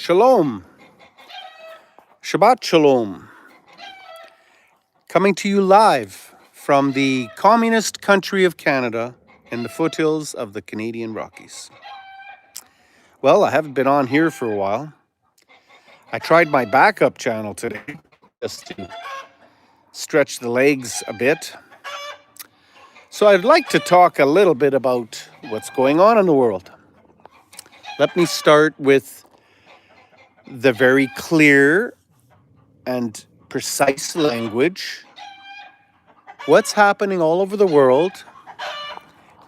Shalom. Shabbat Shalom. Coming to you live from the communist country of Canada in the foothills of the Canadian Rockies. Well, I haven't been on here for a while. I tried my backup channel today just to stretch the legs a bit. So I'd like to talk a little bit about what's going on in the world. Let me start with the very clear and precise language. What's happening all over the world?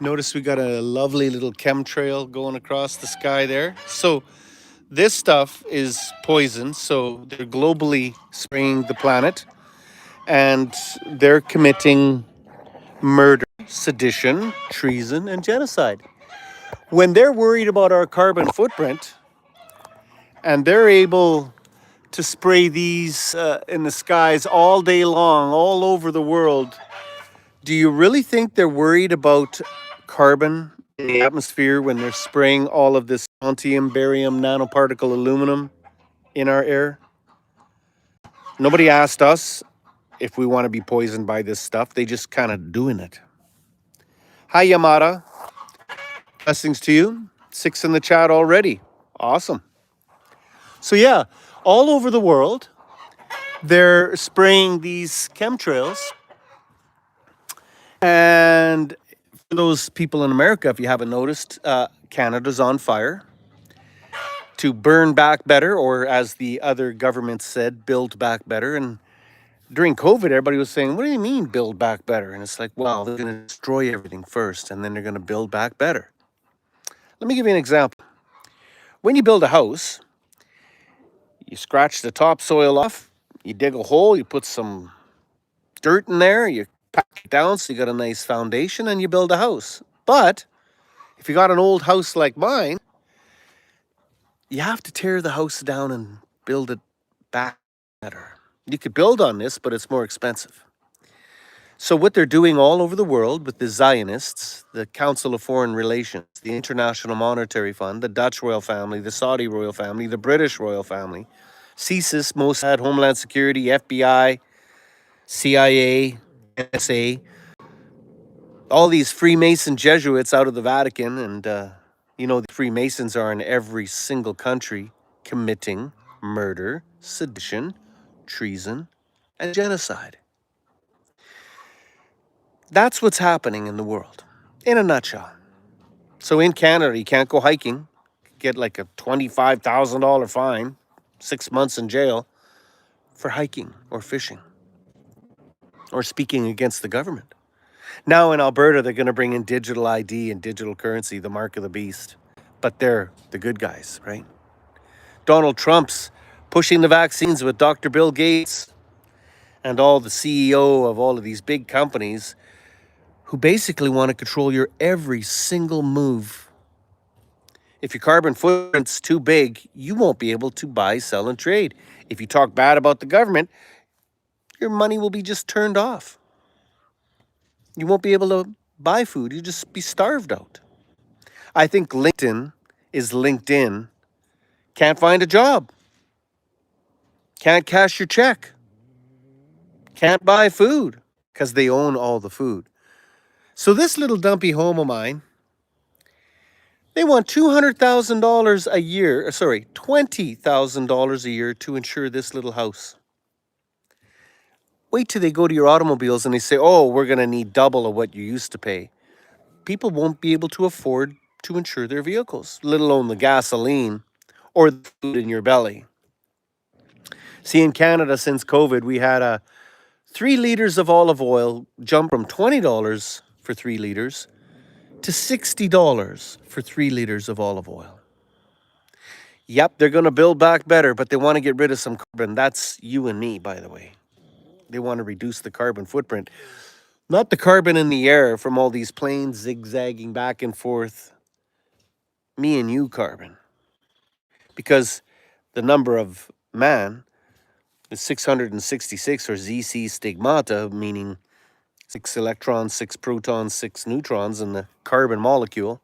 Notice we got a lovely little chemtrail going across the sky there. So this stuff is poison, so they're globally spraying the planet and they're committing murder, sedition, treason, and genocide. When they're worried about our carbon footprint and they're able to spray these in the skies all day long, all over the world, do you really think they're worried about carbon in the atmosphere when they're spraying all of this strontium, barium, nanoparticle aluminum in our air? Nobody asked us if we want to be poisoned by this stuff. They just kind of doing it. Hi, Yamada. Blessings to you. 6 in the chat already. Awesome. So yeah, all over the world, they're spraying these chemtrails. And for those people in America, if you haven't noticed, Canada's on fire to burn back better, or as the other governments said, build back better. And during COVID, everybody was saying, what do you mean build back better? And it's like, well, they're going to destroy everything first, and then they're going to build back better. Let me give you an example. When you build a house, you scratch the topsoil off, you dig a hole, you put some dirt in there, you pack it down so you got a nice foundation, and you build a house. But if you got an old house like mine, you have to tear the house down and build it back better. You could build on this, but it's more expensive. So what they're doing all over the world with the Zionists, the Council of Foreign Relations, the International Monetary Fund, the Dutch royal family, the Saudi royal family, the British royal family, CSIS, Mossad, Homeland Security, FBI, CIA, NSA, all these Freemason Jesuits out of the Vatican, and the Freemasons are in every single country committing murder, sedition, treason, and genocide. That's what's happening in the world, in a nutshell. So in Canada, you can't go hiking, get like a $25,000 fine, 6 months in jail for hiking or fishing or speaking against the government. Now in Alberta, they're going to bring in digital ID and digital currency, the mark of the beast. But they're the good guys, right? Donald Trump's pushing the vaccines with Dr. Bill Gates and all the CEO of all of these big companies who basically want to control your every single move. If your carbon footprint's too big, you won't be able to buy, sell, and trade. If you talk bad about the government, your money will be just turned off. You won't be able to buy food. You'll just be starved out. I think LinkedIn is LinkedIn. Can't find a job. Can't cash your check. Can't buy food because they own all the food. So this little dumpy home of mine, they want $200,000 a year, $20,000 a year to insure this little house. Wait till they go to your automobiles and they say, oh, we're going to need double of what you used to pay. People won't be able to afford to insure their vehicles, let alone the gasoline or the food in your belly. See, in Canada, since COVID, we had 3 liters of olive oil jump from $20 for 3 liters to $60 for 3 liters of olive oil. Yep, they're going to build back better, but they want to get rid of some carbon. That's you and me, by the way. They want to reduce the carbon footprint. Not the carbon in the air from all these planes zigzagging back and forth. Me and you carbon. Because the number of man is 666, or ZC stigmata, meaning 6 electrons, 6 protons, 6 neutrons in the carbon molecule.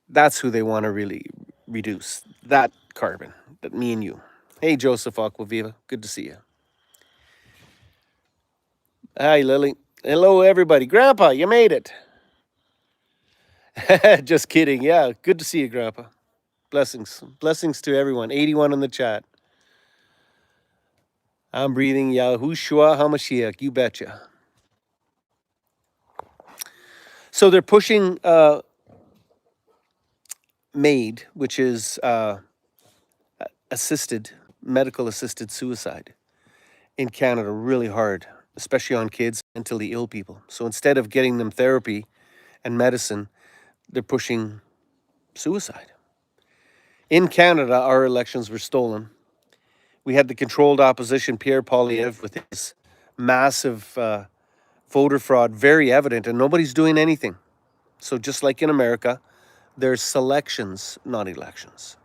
That's who they want to really reduce. that carbon, that me and you. Hey, Joseph Aquaviva, good to see you. Hi, Lily. Hello, everybody. Grandpa, you made it. Just kidding. Yeah, good to see you, Grandpa. Blessings. Blessings to everyone. 81 in the chat. I'm breathing Yahushua HaMashiach. You betcha. So they're pushing MAID, which is medical assisted suicide in Canada really hard, especially on kids, mentally ill people. So instead of getting them therapy and medicine, they're pushing suicide. In Canada, our elections were stolen. We had the controlled opposition, Pierre Poilievre, with his massive voter fraud, very evident, and nobody's doing anything. So just like in America, there's selections, not elections.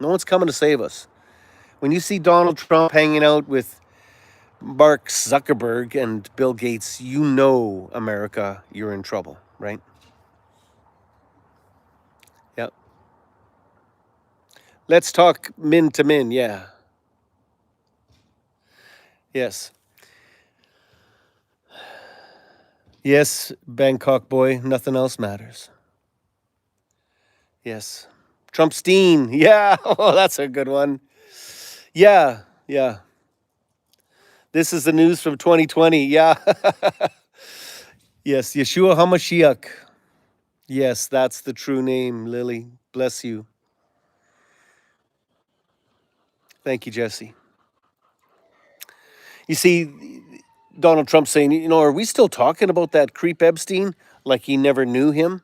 No one's coming to save us. When you see Donald Trump hanging out with Mark Zuckerberg and Bill Gates, you know, America, you're in trouble, right? Yep. Let's talk min to min, yeah. Yes. Yes, Bangkok boy, nothing else matters. Yes. Trumpstein, yeah. Oh, that's a good one. Yeah, yeah. This is the news from 2020, yeah. Yes, Yeshua HaMashiach. Yes, that's the true name, Lily. Bless you. Thank you, Jesse. You see, Donald Trump saying, are we still talking about that creep Epstein like he never knew him?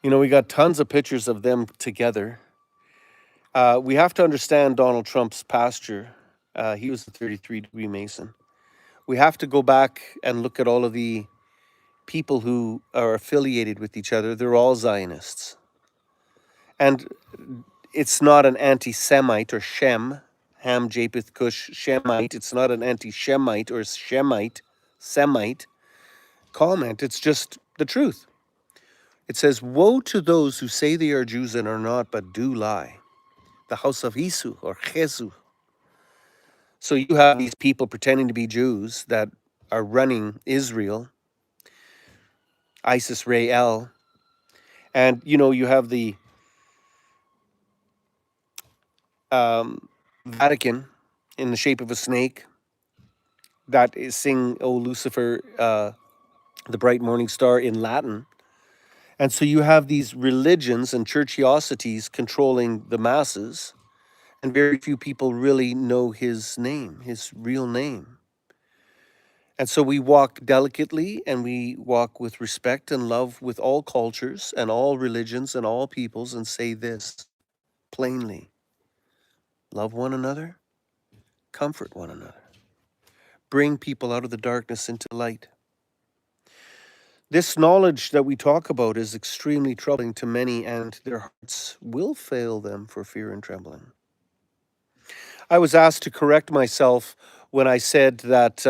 We got tons of pictures of them together. We have to understand Donald Trump's pasture. He was a 33-degree Mason. We have to go back and look at all of the people who are affiliated with each other. They're all Zionists. And it's not an anti-Semite or Shem, Ham, Japheth, Cush, Shemite. It's not an anti-Shemite or Shemite, Semite comment. It's just the truth. It says, woe to those who say they are Jews and are not, but do lie. The house of Isu or Jesus. So you have these people pretending to be Jews that are running Israel, Isis Ray El, and you have the Vatican in the shape of a snake that is sing "O Lucifer, the bright morning star" in Latin. And so you have these religions and churchiosities controlling the masses, and very few people really know his name, his real name. And so we walk delicately and we walk with respect and love with all cultures and all religions and all peoples and say this plainly: love one another, comfort one another, bring people out of the darkness into light. This knowledge that we talk about is extremely troubling to many, and their hearts will fail them for fear and trembling. I was asked to correct myself when I said that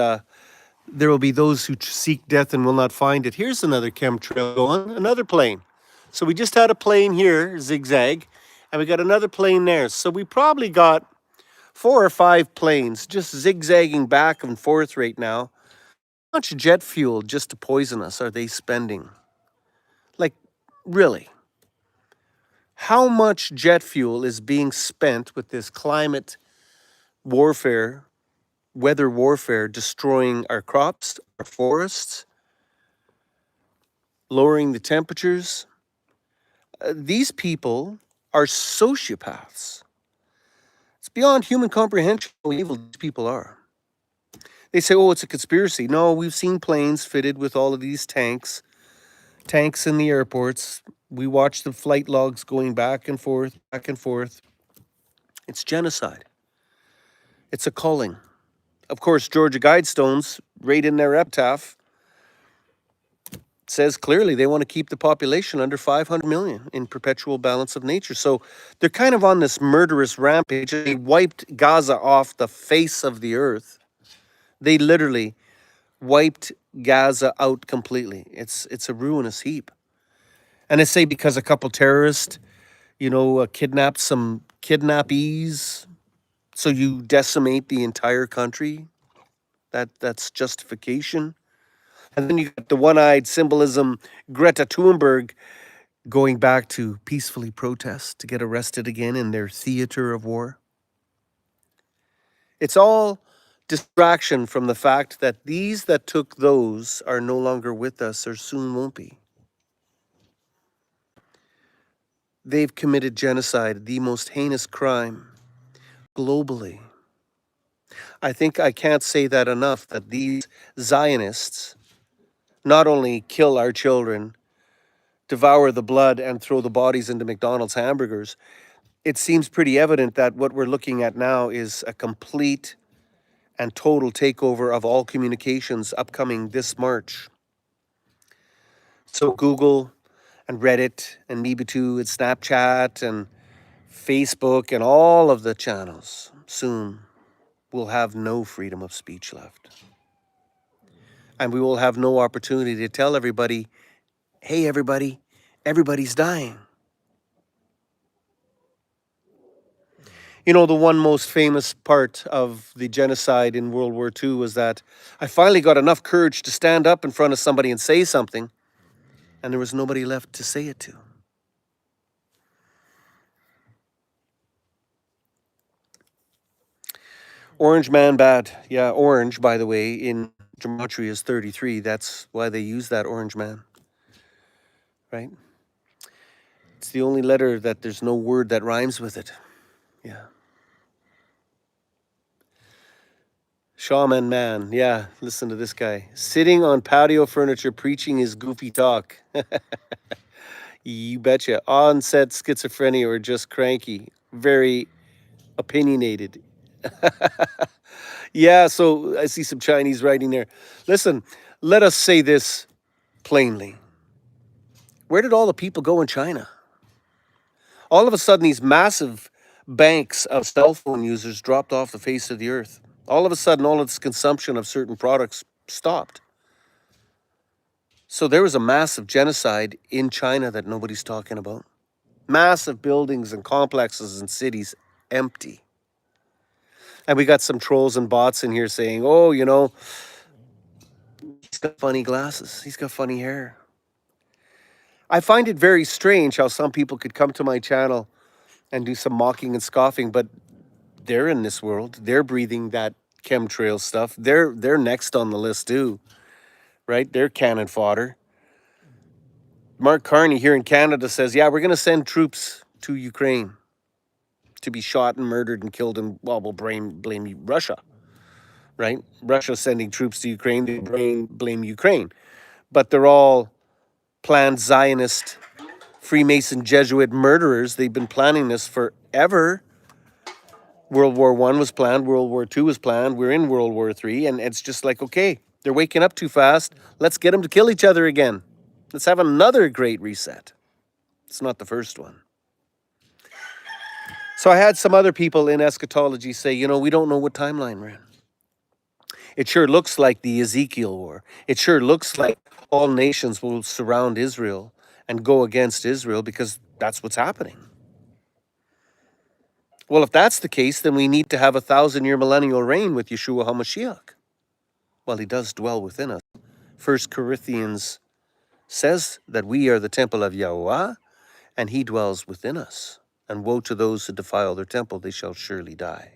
there will be those who seek death and will not find it. Here's another chemtrail going, another plane. So we just had a plane here, zigzag, and we got another plane there. So we probably got 4 or 5 planes just zigzagging back and forth right now. How much jet fuel just to poison us are they spending? Like, really? How much jet fuel is being spent with this climate warfare, weather warfare, destroying our crops, our forests, lowering the temperatures? These people are sociopaths. It's beyond human comprehension how evil these people are. They say, oh, it's a conspiracy. No, we've seen planes fitted with all of these tanks in the airports. We watch the flight logs going back and forth, back and forth. It's genocide. It's a culling. Of course, Georgia Guidestones, right in their epitaph, says clearly they want to keep the population under 500 million in perpetual balance of nature. So they're kind of on this murderous rampage. They wiped Gaza off the face of the earth. They literally wiped Gaza out completely. It's a ruinous heap. And they say because a couple terrorists kidnap some kidnappees, so you decimate the entire country. That's justification. And then you got the one-eyed symbolism, Greta Thunberg going back to peacefully protest to get arrested again in their theater of war. It's all distraction from the fact that these that took those are no longer with us or soon won't be. They've committed genocide, the most heinous crime globally. I think I can't say that enough, that these Zionists not only kill our children, devour the blood, and throw the bodies into McDonald's hamburgers. It seems pretty evident that what we're looking at now is a complete and total takeover of all communications upcoming this March. So Google and Reddit and Mebitoo and Snapchat and Facebook and all of the channels soon will have no freedom of speech left. And we will have no opportunity to tell everybody, hey, everybody's dying. The one most famous part of the genocide in World War II was that I finally got enough courage to stand up in front of somebody and say something, and there was nobody left to say it to. Orange man bad. Yeah, orange, by the way, in gematria is 33. That's why they use that orange man, right? It's the only letter that there's no word that rhymes with it. Yeah. Shaman man. Yeah, listen to this guy. Sitting on patio furniture preaching his goofy talk. You betcha. Onset schizophrenia or just cranky. Very opinionated. Yeah, so I see some Chinese writing there. Listen, let us say this plainly. Where did all the people go in China? All of a sudden, these massive banks of cell phone users dropped off the face of the earth. All of a sudden, all of this consumption of certain products stopped. So there was a massive genocide in China that nobody's talking about. Massive buildings and complexes and cities empty. And we got some trolls and bots in here saying, oh, he's got funny glasses. He's got funny hair. I find it very strange how some people could come to my channel and do some mocking and scoffing, but they're in this world. They're breathing that chemtrail stuff. They're next on the list too, right? They're cannon fodder. Mark Carney here in Canada says, yeah, we're going to send troops to Ukraine to be shot and murdered and killed, and well, we'll blame Russia, right? Russia's sending troops to Ukraine, they blame Ukraine. But they're all planned Zionist, Freemason, Jesuit murderers. They've been planning this forever. World War I was planned, World War II was planned, we're in World War III, and it's just like, okay, they're waking up too fast. Let's get them to kill each other again. Let's have another great reset. It's not the first one. So I had some other people in eschatology say, we don't know what timeline we're in. It sure looks like the Ezekiel war. It sure looks like all nations will surround Israel and go against Israel because that's what's happening. Well, if that's the case, then we need to have 1,000-year millennial reign with Yeshua HaMashiach. Well, he does dwell within us. 1 Corinthians says that we are the temple of Yahweh, and he dwells within us. And woe to those who defile their temple, they shall surely die.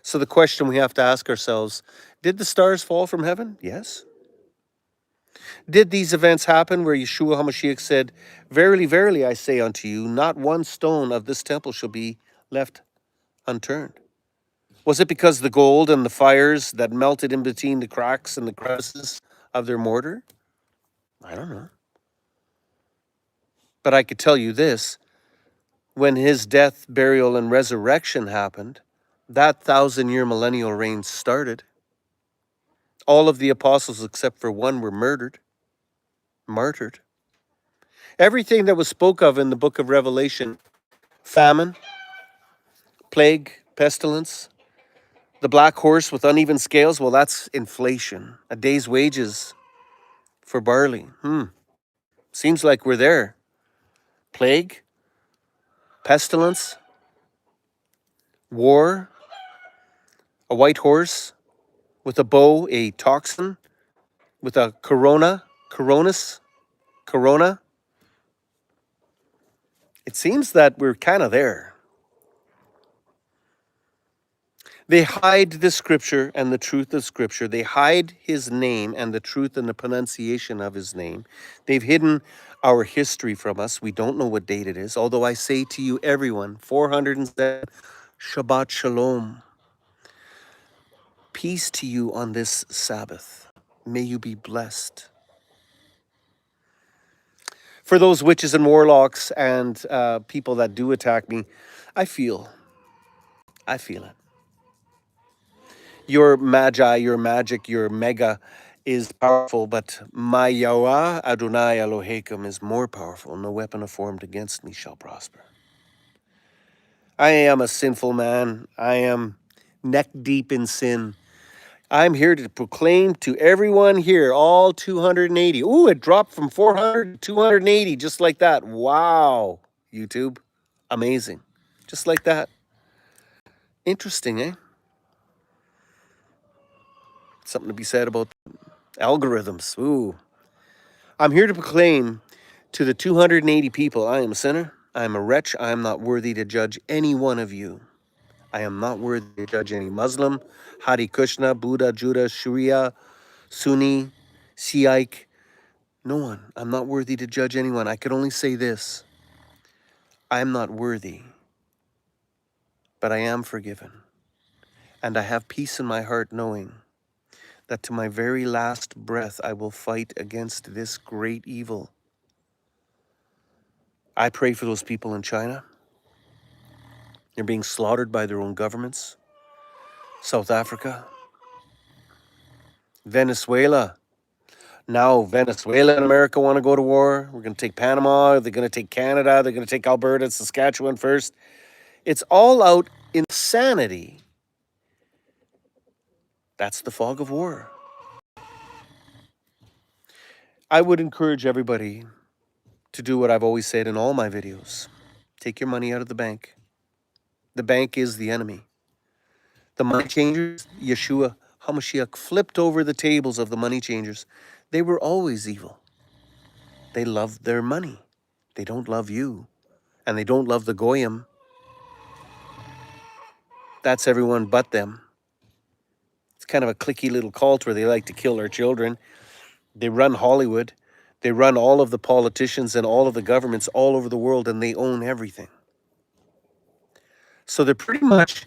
So the question we have to ask ourselves, did the stars fall from heaven? Yes. Did these events happen where Yeshua HaMashiach said, verily, verily, I say unto you, not one stone of this temple shall be left unturned? Was it because the gold and the fires that melted in between the cracks and the crevices of their mortar? I don't know. But I could tell you this, when his death, burial, and resurrection happened, that 1,000-year millennial reign started. All of the apostles except for one were martyred. Everything that was spoke of in the book of Revelation, famine, plague, pestilence, the black horse with uneven scales, well, that's inflation. A day's wages for barley. Seems like we're there. Plague, pestilence, war, a white horse with a bow, a toxin, with a corona. It seems that we're kind of there. They hide the scripture and the truth of scripture. They hide his name and the truth and the pronunciation of his name. They've hidden our history from us. We don't know what date it is. Although I say to you, everyone, 407, Shabbat Shalom. Peace to you on this Sabbath. May you be blessed. For those witches and warlocks and people that do attack me, I feel it. Your magi, your magic, your mega is powerful, but my Yahweh Adonai Elohim is more powerful. No weapon formed against me shall prosper. I am a sinful man. I am neck deep in sin. I'm here to proclaim to everyone here, all 280. Ooh, it dropped from 400 to 280, just like that. Wow, YouTube. Amazing. Just like that. Interesting, eh? Something to be said about algorithms. Ooh. I'm here to proclaim to the 280 people, I am a sinner. I am a wretch. I am not worthy to judge any one of you. I am not worthy to judge any Muslim, Hare Krishna, Buddha, Judah, Sharia, Sunni, Sikh. No one. I'm not worthy to judge anyone. I could only say this. I am not worthy, but I am forgiven. And I have peace in my heart knowing that to my very last breath I will fight against this great evil. I pray for those people in China. They're being slaughtered by their own governments. South Africa. Venezuela. Now Venezuela and America want to go to war. We're going to take Panama. They're going to take Canada. They're going to take Alberta and Saskatchewan first. It's all out insanity. That's the fog of war. I would encourage everybody to do what I've always said in all my videos. Take your money out of the bank. The bank is the enemy. The money changers, Yeshua HaMashiach flipped over the tables of the money changers. They were always evil. They loved their money. They don't love you. And they don't love the Goyim. That's everyone but them. It's kind of a cliquey little cult where they like to kill their children. They run Hollywood. They run all of the politicians and all of the governments all over the world, and they own everything. So they pretty much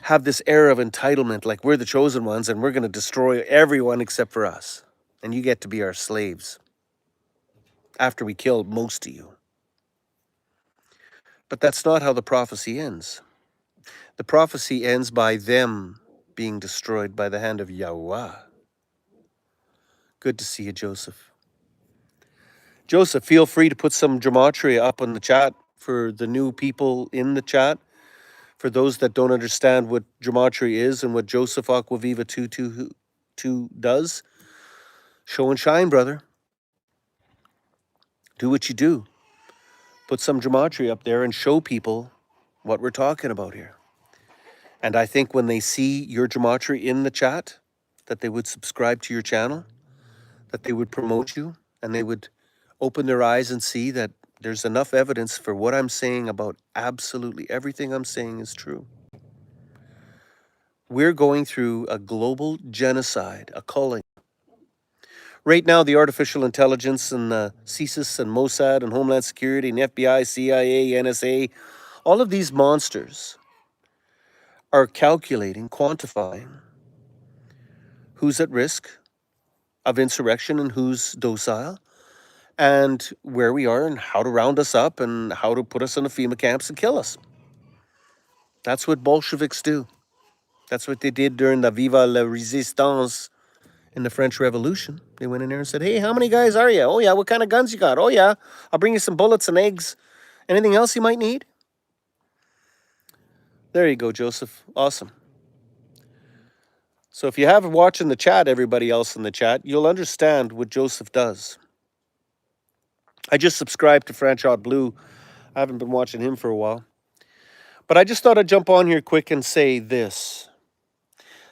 have this air of entitlement, like we're the chosen ones and we're going to destroy everyone except for us. And you get to be our slaves after we kill most of you. But that's not how the prophecy ends. The prophecy ends by them being destroyed by the hand of Yahweh. Good to see you, Joseph. Joseph, feel free to put some gematria up on the chat for the new people in the chat. For those that don't understand what gematria is and what Joseph Aquaviva 222 does, show and shine, brother. Do what you do. Put some gematria up there and show people what we're talking about here. And I think when they see your gematria in the chat, that they would subscribe to your channel, that they would promote you, and they would open their eyes and see that there's enough evidence for what I'm saying about absolutely everything I'm saying is true. We're going through a global genocide, a culling. Right now, the artificial intelligence and the CSIS and Mossad and Homeland Security and FBI, CIA, NSA, all of these monsters are calculating, quantifying who's at risk of insurrection and who's docile, and where we are and how to round us up and how to put us in the FEMA camps and kill us. That's what Bolsheviks do. That's what they did during the Viva la Resistance in the French Revolution. They went in there and said, hey, how many guys are you? Oh, yeah, what kind of guns you got? Oh, yeah, I'll bring you some bullets and eggs. Anything else you might need? There you go, Joseph. Awesome. So if you have watching the chat, everybody else in the chat, you'll understand what Joseph does. I just subscribed to Franchot Blue. I haven't been watching him for a while. But I just thought I'd jump on here quick and say this.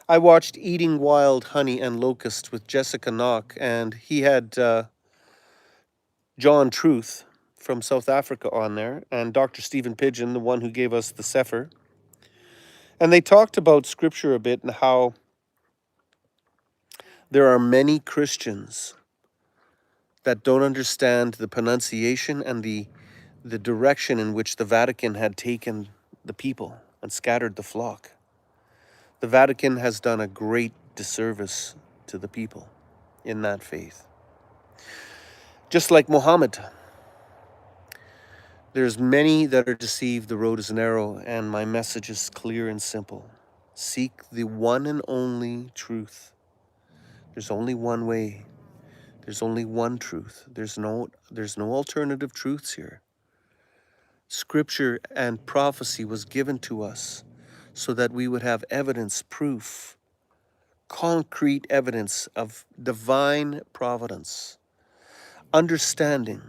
I watched Eating Wild Honey and Locust with Jessica Knock, and he had John Truth from South Africa on there, and Dr. Stephen Pidgeon, the one who gave us the Sefer. And they talked about Scripture a bit and how there are many Christians that don't understand the pronunciation and the direction in which the Vatican had taken the people and scattered the flock. The Vatican has done a great disservice to the people in that faith. Just like Muhammad, there's many that are deceived, the road is narrow, and my message is clear and simple. Seek the one and only truth. There's only one way. There's only one truth. There's no alternative truths here. Scripture and prophecy was given to us so that we would have evidence, proof, concrete evidence of divine providence, understanding.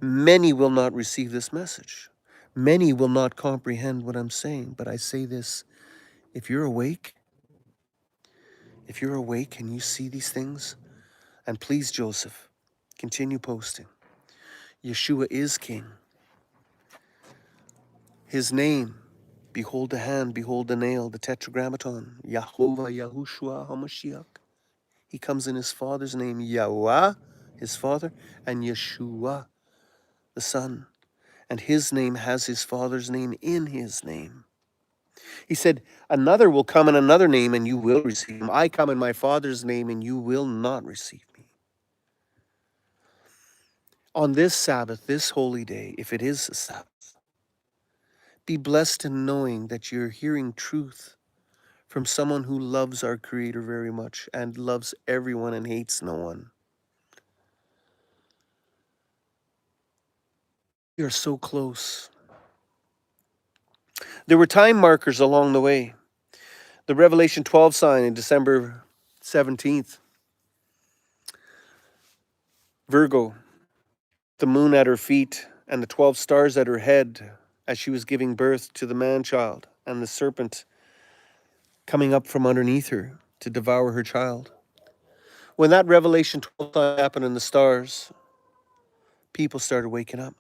Many will not receive this message. Many will not comprehend what I'm saying, but I say this, if you're awake and you see these things, and please, Joseph, continue posting. Yeshua is King. His name, behold the hand, behold the nail, the tetragrammaton, Yahovah, Yahushua, HaMashiach. He comes in his Father's name, Yahweh, his Father, and Yeshua, the Son. And his name has his Father's name in his name. He said, another will come in another name and you will receive him. I come in my Father's name and you will not receive me. On this Sabbath, this holy day, if it is a Sabbath, be blessed in knowing that you're hearing truth from someone who loves our Creator very much and loves everyone and hates no one. We are so close. There were time markers along the way. The Revelation 12 sign in December 17th. Virgo, the moon at her feet and the 12 stars at her head as she was giving birth to the man-child, and the serpent coming up from underneath her to devour her child. When that Revelation 12 sign happened in the stars, people started waking up.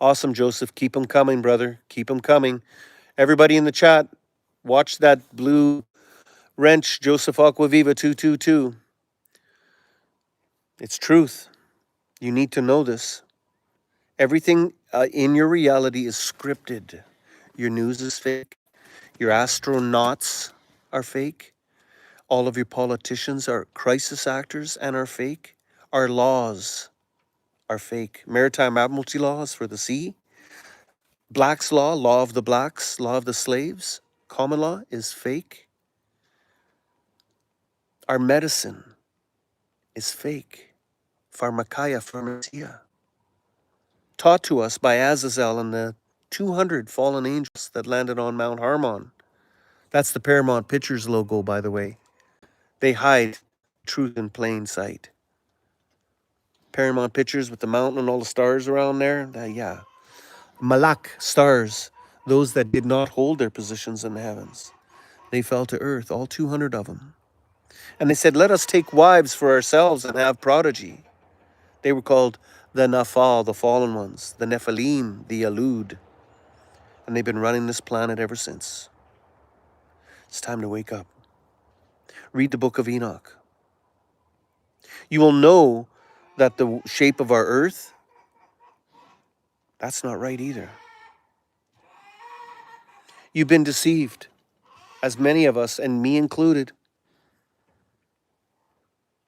Awesome, Joseph. Keep them coming, brother. Keep them coming. Everybody in the chat, watch that blue wrench, Joseph Aquaviva 222. It's truth. You need to know this. Everything in your reality is scripted. Your news is fake. Your astronauts are fake. All of your politicians are crisis actors and are fake. Our laws are fake. Maritime admiralty laws for the sea. Black's law, law of the blacks, law of the slaves. Common law is fake. Our medicine is fake. Pharmakeia, pharmacia. Taught to us by Azazel and the 200 fallen angels that landed on Mount Harmon. That's the Paramount Pictures logo, by the way. They hide truth in plain sight. Paramount Pictures with the mountain and all the stars around there. Yeah. Malak, stars, those that did not hold their positions in the heavens. They fell to earth, all 200 of them. And they said, let us take wives for ourselves and have prodigy. They were called the Nafal, the fallen ones, the Nephilim, the Alud. And they've been running this planet ever since. It's time to wake up. Read the book of Enoch. You will know that the shape of our earth, that's not right either. You've been deceived, as many of us, and me included.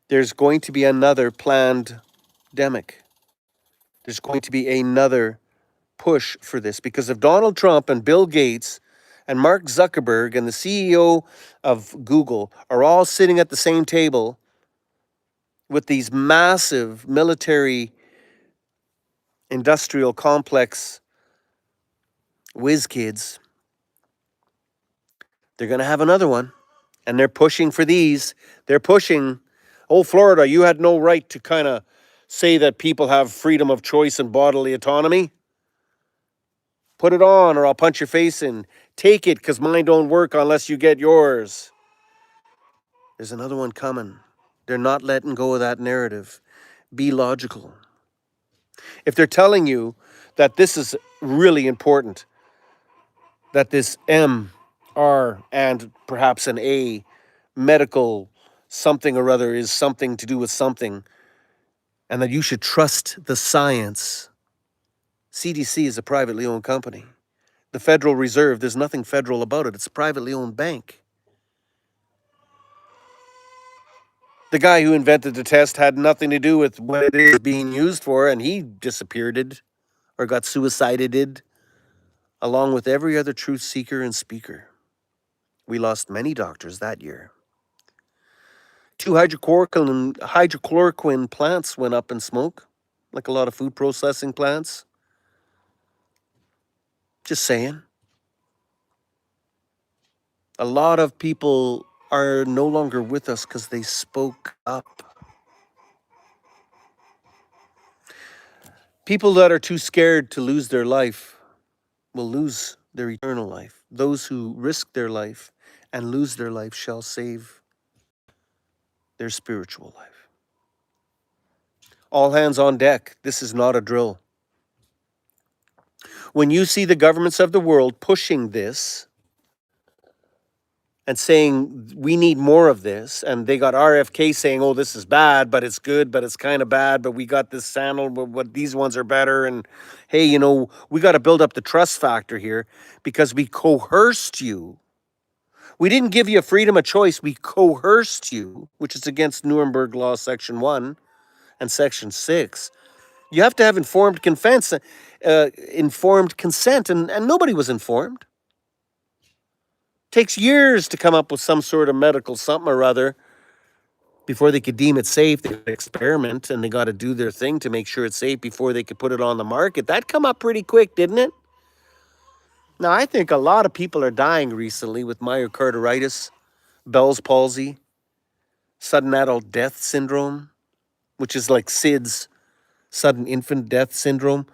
There's going to be another planned demic. There's going to be another push for this because if Donald Trump and Bill Gates and Mark Zuckerberg and the CEO of Google are all sitting at the same table with these massive military industrial complex whiz kids, they're going to have another one. And they're pushing for these. They're pushing, oh, Florida, you had no right to kind of say that people have freedom of choice and bodily autonomy? Put it on or I'll punch your face in. Take it because mine don't work unless you get yours. There's another one coming. They're not letting go of that narrative. Be logical. If they're telling you that this is really important, that this M, R, and perhaps an A, medical something or other is something to do with something, and that you should trust the science. CDC is a privately owned company. The Federal Reserve, there's nothing federal about it. It's a privately owned bank. The guy who invented the test had nothing to do with what it is being used for, and he disappeared or got suicided along with every other truth seeker and speaker. We lost many doctors that year. 2 hydrochloroquine plants went up in smoke, like a lot of food processing plants. Just saying. A lot of people are no longer with us because they spoke up. People that are too scared to lose their life will lose their eternal life. Those who risk their life and lose their life shall save their spiritual life. All hands on deck. This is not a drill. When you see the governments of the world pushing this and saying we need more of this, and they got RFK saying, oh, this is bad, but it's good, but it's kind of bad, but we got this sandal, but what these ones are better, and hey, you know, we got to build up the trust factor here because we coerced you. We didn't give you a freedom of choice, we coerced you, which is against Nuremberg Law Section 1 and Section 6. You have to have informed consent, and nobody was informed. Takes years to come up with some sort of medical something or other before they could deem it safe. They experiment and they got to do their thing to make sure it's safe before they could put it on the market. That come up pretty quick, didn't it? Now, I think a lot of people are dying recently with myocarditis, Bell's palsy, sudden adult death syndrome, which is like SIDS, sudden infant death syndrome.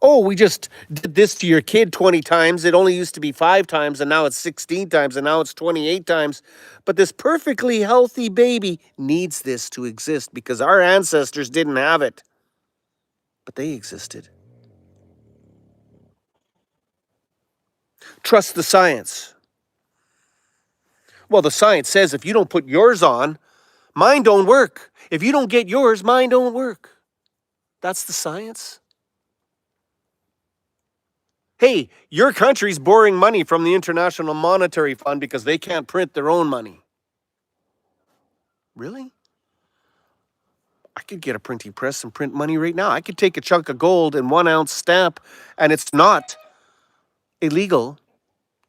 Oh, we just did this to your kid 20 times. It only used to be 5 times, and now it's 16 times, and now it's 28 times. But this perfectly healthy baby needs this to exist because our ancestors didn't have it. But they existed. Trust the science. Well, the science says if you don't put yours on, mine don't work. If you don't get yours, mine don't work. That's the science. Hey, your country's borrowing money from the International Monetary Fund because they can't print their own money. Really? I could get a printing press and print money right now. I could take a chunk of gold and 1 ounce stamp, and it's not illegal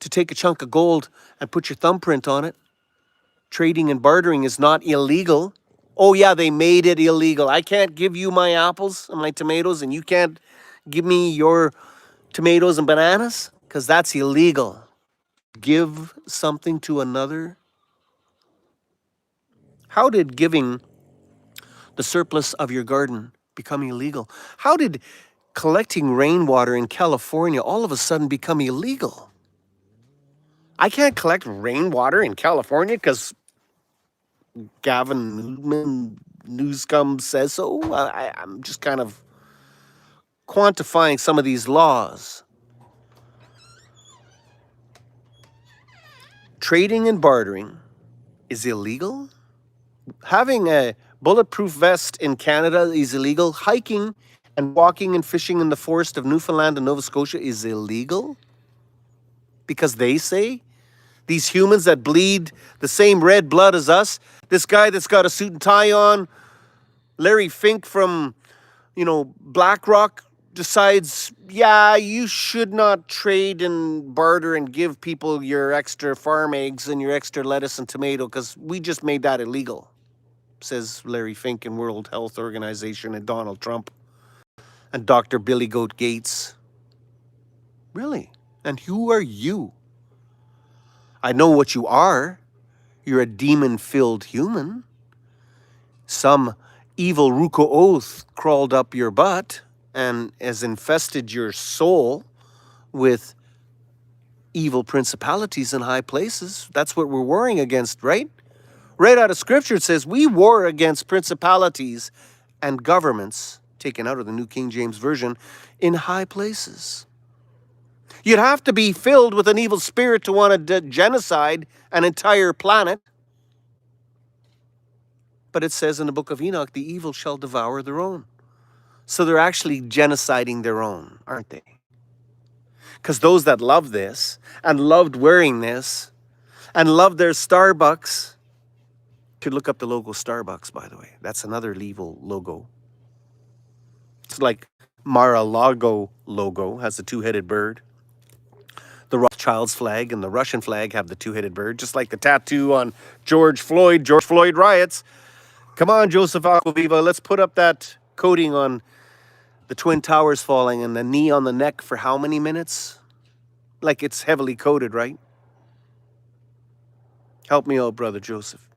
to take a chunk of gold and put your thumbprint on it. Trading and bartering is not illegal. Oh, yeah, they made it illegal. I can't give you my apples and my tomatoes, and you can't give me your tomatoes and bananas because that's illegal. Give something to another. How did giving the surplus of your garden become illegal? How did collecting rainwater in California all of a sudden become illegal? I can't collect rainwater in California because Gavin Newscomb says so. I'm just kind of quantifying some of these laws. Trading and bartering is illegal. Having a bulletproof vest in Canada is illegal. Hiking and walking and fishing in the forest of Newfoundland and Nova Scotia is illegal. Because they say these humans that bleed the same red blood as us, this guy that's got a suit and tie on, Larry Fink from, BlackRock decides, yeah, you should not trade and barter and give people your extra farm eggs and your extra lettuce and tomato because we just made that illegal, says Larry Fink and World Health Organization and Donald Trump and Dr. Billy Goat Gates. Really? And who are you? I know what you are. You're a demon-filled human. Some evil Ruko oath crawled up your butt and has infested your soul with evil principalities in high places. That's what we're warring against, right? Right out of scripture, it says we war against principalities and governments, taken out of the New King James Version, in high places. You'd have to be filled with an evil spirit to want to genocide an entire planet. But it says in the book of Enoch, the evil shall devour their own. So they're actually genociding their own, aren't they? Because those that love this and loved wearing this and loved their Starbucks, could look up the logo Starbucks, by the way. That's another evil logo. It's like Mar-a-Lago logo, has the two-headed bird. The Rothschilds flag and the Russian flag have the two-headed bird, just like the tattoo on George Floyd riots. Come on, Joseph Aquaviva, let's put up that coating on the Twin Towers falling and the knee on the neck for how many minutes? Like it's heavily coated, right? Help me out, Brother Joseph.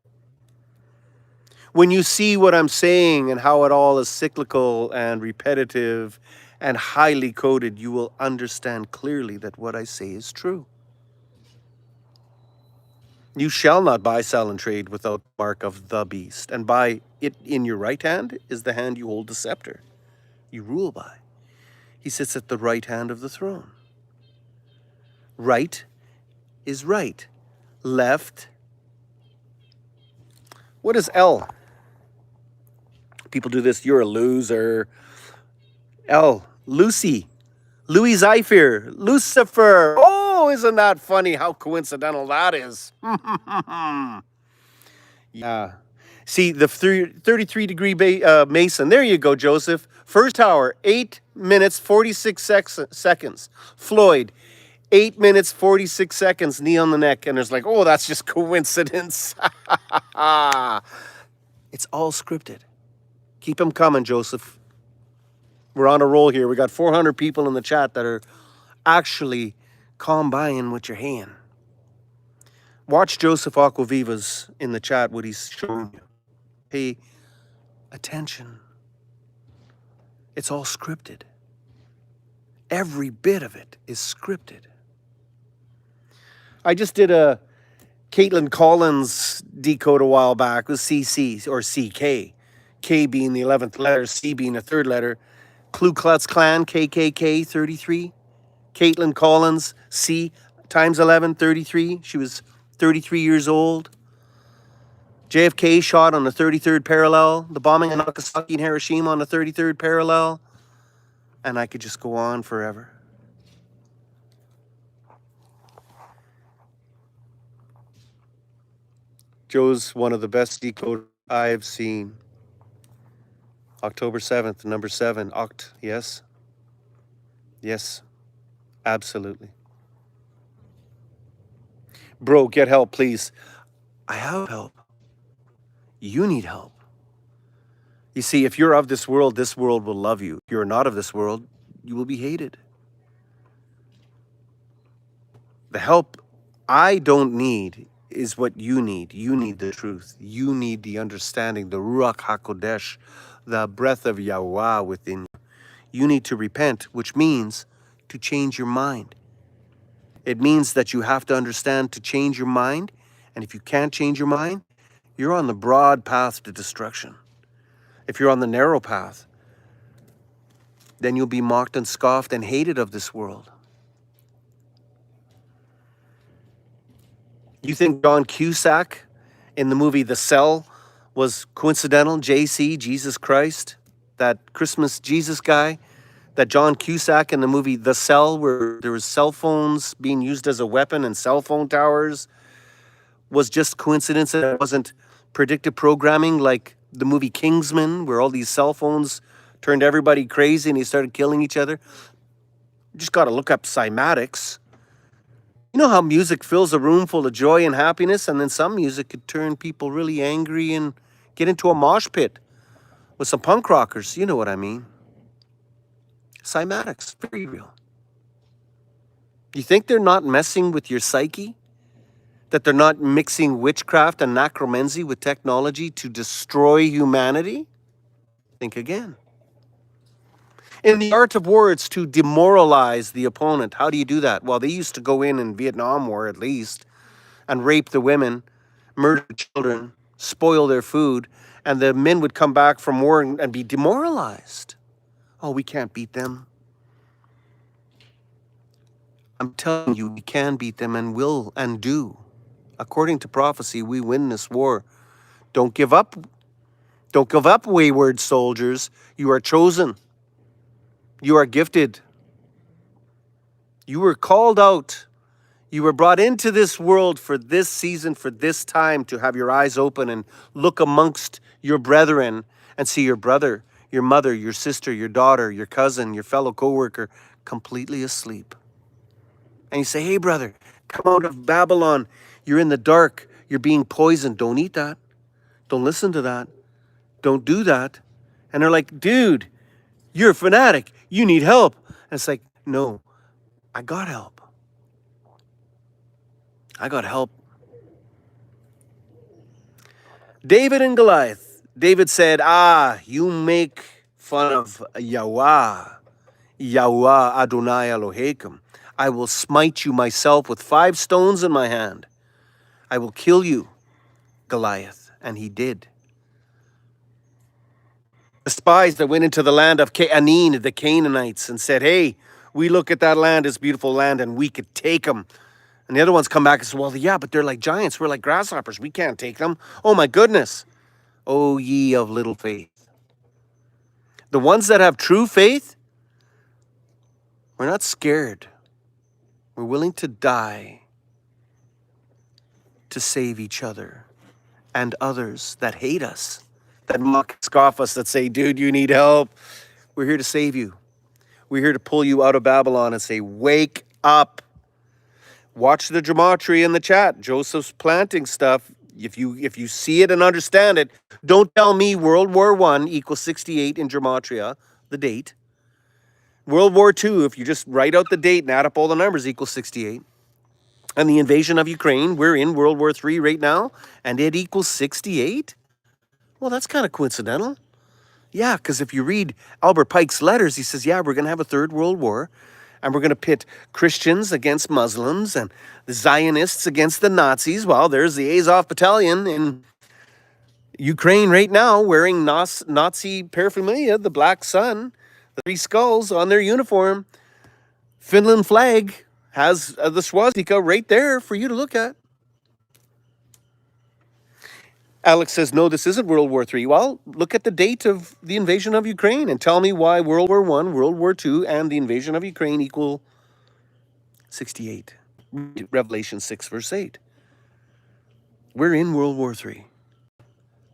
When you see what I'm saying and how it all is cyclical and repetitive and highly coded, you will understand clearly that what I say is true. You shall not buy, sell, and trade without the mark of the beast. And by it in your right hand is the hand you hold the scepter. You rule by. He sits at the right hand of the throne. Right is right. Left. What is L? People do this. You're a loser. L. Lucy. Louis Zephyr. Lucifer. Oh, isn't that funny how coincidental that is? Yeah. See, the 33-degree Mason. There you go, Joseph. First tower, 8 minutes, 46 seconds. Floyd, 8 minutes, 46 seconds, knee on the neck. And there's like, oh, that's just coincidence. It's all scripted. Keep them coming, Joseph. We're on a roll here. We got 400 people in the chat that are actually combining with your hand. Watch Joseph Aquaviva's in the chat, what he's showing you. Pay attention. It's all scripted. Every bit of it is scripted. I just did a Caitlin Collins decode a while back with CC or CK. K being the 11th letter, C being the third letter. Ku Klux Klan, KKK, 33. Caitlin Collins, C times 11, 33. She was 33 years old. JFK shot on the 33rd parallel. The bombing in Nagasaki and Hiroshima on the 33rd parallel. And I could just go on forever. Joe's one of the best decoders I've seen. October 7th, number 7. Oct, yes? Yes, absolutely. Bro, get help, please. I have help. You need help. You see, if you're of this world will love you. If you're not of this world, you will be hated. The help I don't need is what you need. You need the truth. You need the understanding, the Ruach HaKodesh, the breath of Yahweh within you. You need to repent, which means to change your mind. It means that you have to understand to change your mind. And if you can't change your mind, you're on the broad path to destruction. If you're on the narrow path, then you'll be mocked and scoffed and hated of this world. You think John Cusack in the movie The Cell was coincidental? JC, Jesus Christ, that Christmas Jesus guy, that John Cusack in the movie The Cell, where there was cell phones being used as a weapon and cell phone towers, was just coincidence and it wasn't predictive programming like the movie Kingsman, where all these cell phones turned everybody crazy and they started killing each other. You just got to look up cymatics. You know how music fills a room full of joy and happiness, and then some music could turn people really angry and get into a mosh pit with some punk rockers. You know what I mean. Cymatics, very real. You think they're not messing with your psyche? That they're not mixing witchcraft and necromancy with technology to destroy humanity? Think again. In the art of war, it's to demoralize the opponent. How do you do that? Well, they used to go in Vietnam War, at least, and rape the women, murder children, spoil their food, and the men would come back from war and be demoralized. Oh, we can't beat them. I'm telling you, we can beat them and will and do. According to prophecy, we win this war. Don't give up. Don't give up, wayward soldiers. You are chosen. You are gifted. You were called out. You were brought into this world for this season, for this time, to have your eyes open and look amongst your brethren and see your brother, your mother, your sister, your daughter, your cousin, your fellow coworker completely asleep. And you say, hey, brother, come out of Babylon. You're in the dark. You're being poisoned. Don't eat that. Don't listen to that. Don't do that. And they're like, dude, you're a fanatic. You need help. And it's like, no, I got help. I got help. David and Goliath. David said, you make fun of Yahweh. Yahweh Adonai Elohim. I will smite you myself with 5 stones in my hand. I will kill you, Goliath. And he did. The spies that went into the land of Canaan, the Canaanites, and said, hey, we look at that land as beautiful land and we could take them. And the other ones come back and say, well, yeah, but they're like giants. We're like grasshoppers. We can't take them. Oh, my goodness. O ye of little faith. The ones that have true faith, we're not scared. We're willing to die to save each other and others that hate us, that mock, scoff us, that say, dude, you need help. We're here to save you. We're here to pull you out of Babylon and say, wake up. Watch the gematria in the chat. Joseph's planting stuff. If you see it and understand it, don't tell me World War I equals 68 in gematria, the date. World War II, if you just write out the date and add up all the numbers, equals 68. And the invasion of Ukraine, we're in World War III right now, and it equals 68? Well, that's kind of coincidental. Yeah, because if you read Albert Pike's letters, he says, yeah, we're going to have a third world war, and we're going to pit Christians against Muslims and the Zionists against the Nazis. Well, there's the Azov battalion in Ukraine right now wearing Nazi paraphernalia, the black sun, the 3 skulls on their uniform. Finland flag has the swastika right there for you to look at. Alex says, no, this isn't World War III. Well, look at the date of the invasion of Ukraine and tell me why World War I, World War II, and the invasion of Ukraine equal 68. Revelation 6, verse 8. We're in World War III.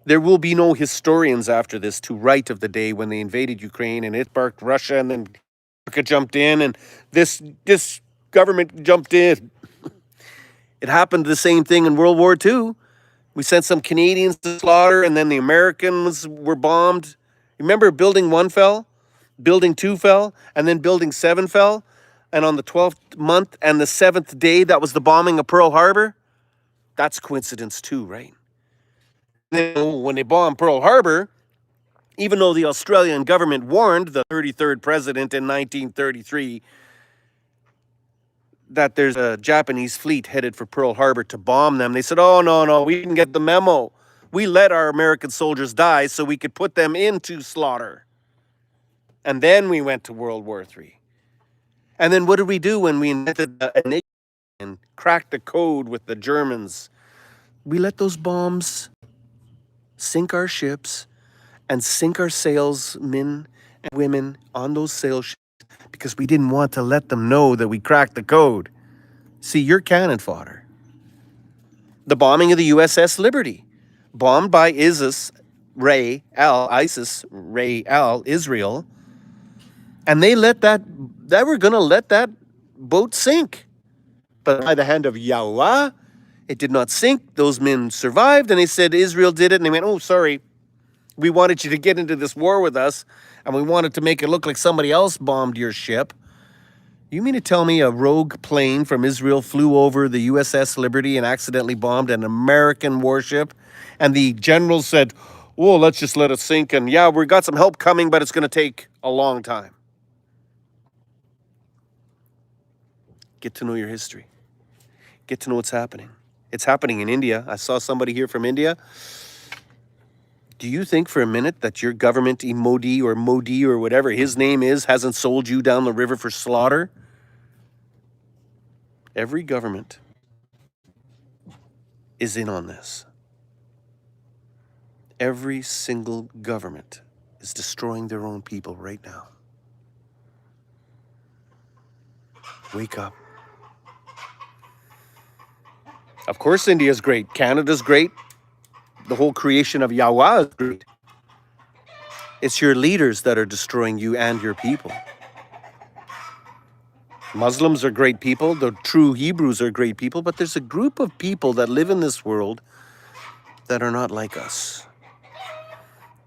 There will be no historians after this to write of the day when they invaded Ukraine and it sparked Russia and then America jumped in and this government jumped in. It happened the same thing in World War II. We sent some Canadians to slaughter, and then the Americans were bombed. Remember, Building 1 fell, Building 2 fell, and then Building 7 fell. And on the 12th month and the 7th day, that was the bombing of Pearl Harbor. That's coincidence too, right? Then when they bombed Pearl Harbor, even though the Australian government warned the 33rd president in 1933 that there's a Japanese fleet headed for Pearl Harbor to bomb them, they said, oh, no, we didn't get the memo. We let our American soldiers die so we could put them into slaughter. And then we went to World War III. And then what did we do when we invented a nation and cracked the code with the Germans? We let those bombs sink our ships and sink our salesmen and women on those sail ships because we didn't want to let them know that we cracked the code. See, you're cannon fodder. The bombing of the USS Liberty, bombed by ISIS, Israel, and they were going to let that boat sink. But by the hand of Yahweh, it did not sink. Those men survived, and they said Israel did it, and they went, oh, sorry, we wanted you to get into this war with us, and we wanted to make it look like somebody else bombed your ship. You mean to tell me a rogue plane from Israel flew over the USS Liberty and accidentally bombed an American warship? And the general said, Well, let's just let it sink. And yeah, we got some help coming, but it's going to take a long time. Get to know your history. Get to know what's happening. It's happening in India. I saw somebody here from India. Do you think for a minute that your government, Modi or whatever his name is, hasn't sold you down the river for slaughter? Every government is in on this. Every single government is destroying their own people right now. Wake up. Of course, India's great. Canada's great. The whole creation of Yahweh is great. It's your leaders that are destroying you and your people. Muslims are great people. The true Hebrews are great people. But there's a group of people that live in this world that are not like us.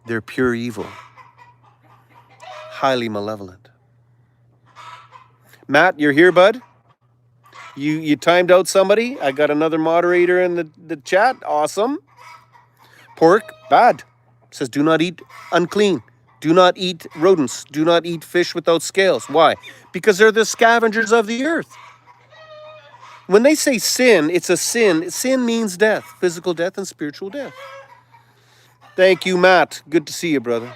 They're pure evil. Highly malevolent. Matt, you're here, bud? You timed out somebody? I got another moderator in the chat. Awesome. Pork, bad. It says do not eat unclean. Do not eat rodents. Do not eat fish without scales. Why? Because they're the scavengers of the earth. When they say sin, it's a sin. Sin means death, physical death and spiritual death. Thank you, Matt. Good to see you, brother.